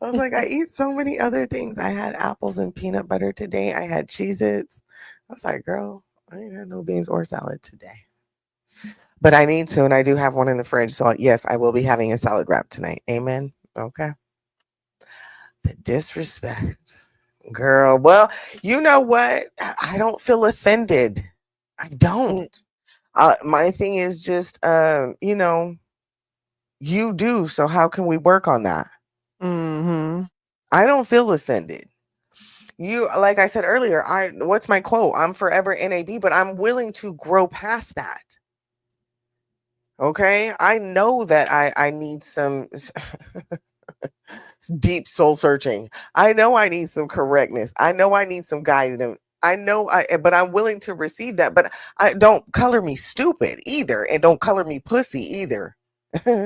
was like, I eat so many other things. I had apples and peanut butter today. I had Cheez-Its. I was like, girl, I ain't had no beans or salad today. But I need to, and I do have one in the fridge. So yes, I will be having a salad wrap tonight. Amen. Okay. The disrespect. Girl. Well, you know what? I don't feel offended. I Mm, don't. My thing is just you do. So how can we work on that? mhm. I don't feel offended. You like I said earlier, what's my quote? I'm forever NAB, but I'm willing to grow past that. Okay? I know that I need some deep soul searching. I know I need some correctness. I know I need some guidance. But I'm willing to receive that. But I don't color me stupid either, and don't color me pussy either.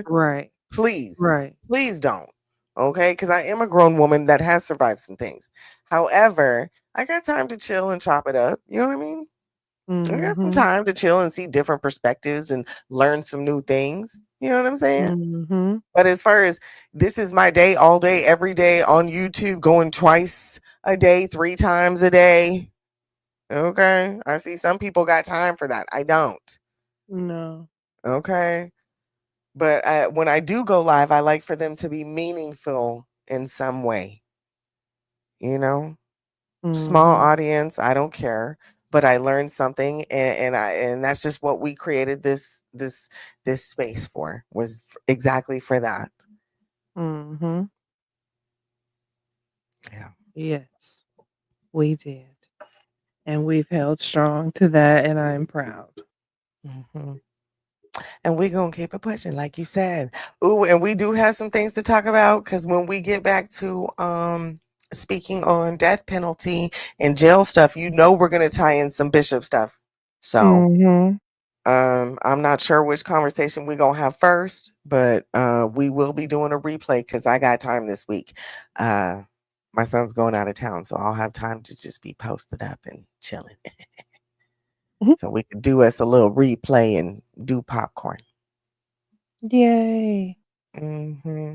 Right. Please, Right. please don't. Okay, because I am a grown woman that has survived some things. However, I got time to chill and chop it up. You know what I mean? I got some Mhm. time to chill and see different perspectives and learn some new things. You know what I'm saying? Mhm. But as far as this is my day, all day, every day on YouTube, going twice a day, 3 times a day. Okay. I see some people got time for that. I don't. No. Okay. But when I do go live, I like for them to be meaningful in some way. You know, small Mhm. audience, I don't care, but I learned something, and that's just what we created this space for, was exactly for that. Mhm. Yeah. Yes, we did. And we've held strong to that, and I'm proud. hmm And we're gonna keep it pushing, like you said. Ooh, and we do have some things to talk about, because when we get back to speaking on death penalty and jail stuff, we're gonna tie in some bishop stuff. So Mhm. I'm not sure which conversation we're gonna have first, but we will be doing a replay because I got time this week. My son's going out of town, so I'll have time to just be posted up and chilling. Mhm. So we could do us a little replay and do popcorn. Yay. hmm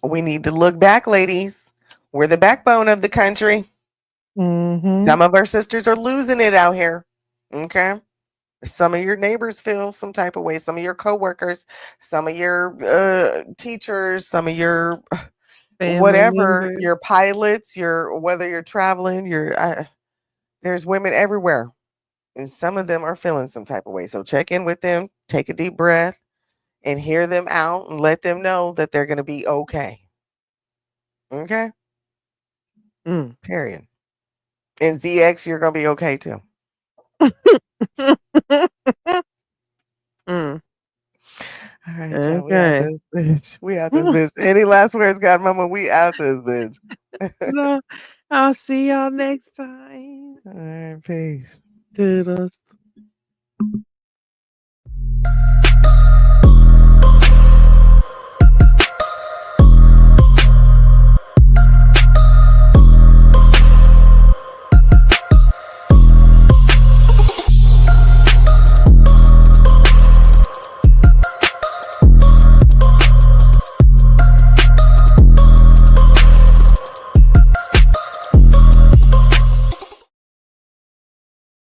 We need to look back, ladies. We're the backbone of the country. Mhm. Some of our sisters are losing it out here. Okay. Some of your neighbors feel some type of way. Some of your coworkers, some of your teachers, some of your Family whatever, members. your pilots, whether you're traveling, there's women everywhere, and some of them are feeling some type of way. So check in with them, take a deep breath, and hear them out, and let them know that they're going to be okay. Okay. Mm. Period. And ZX, you're going to be okay too. Mm. All right, y'all. We out Okay. this bitch. We out this bitch. Any last words, Godmama? We out this bitch. No, I'll see y'all next time. All right, peace. Toodles.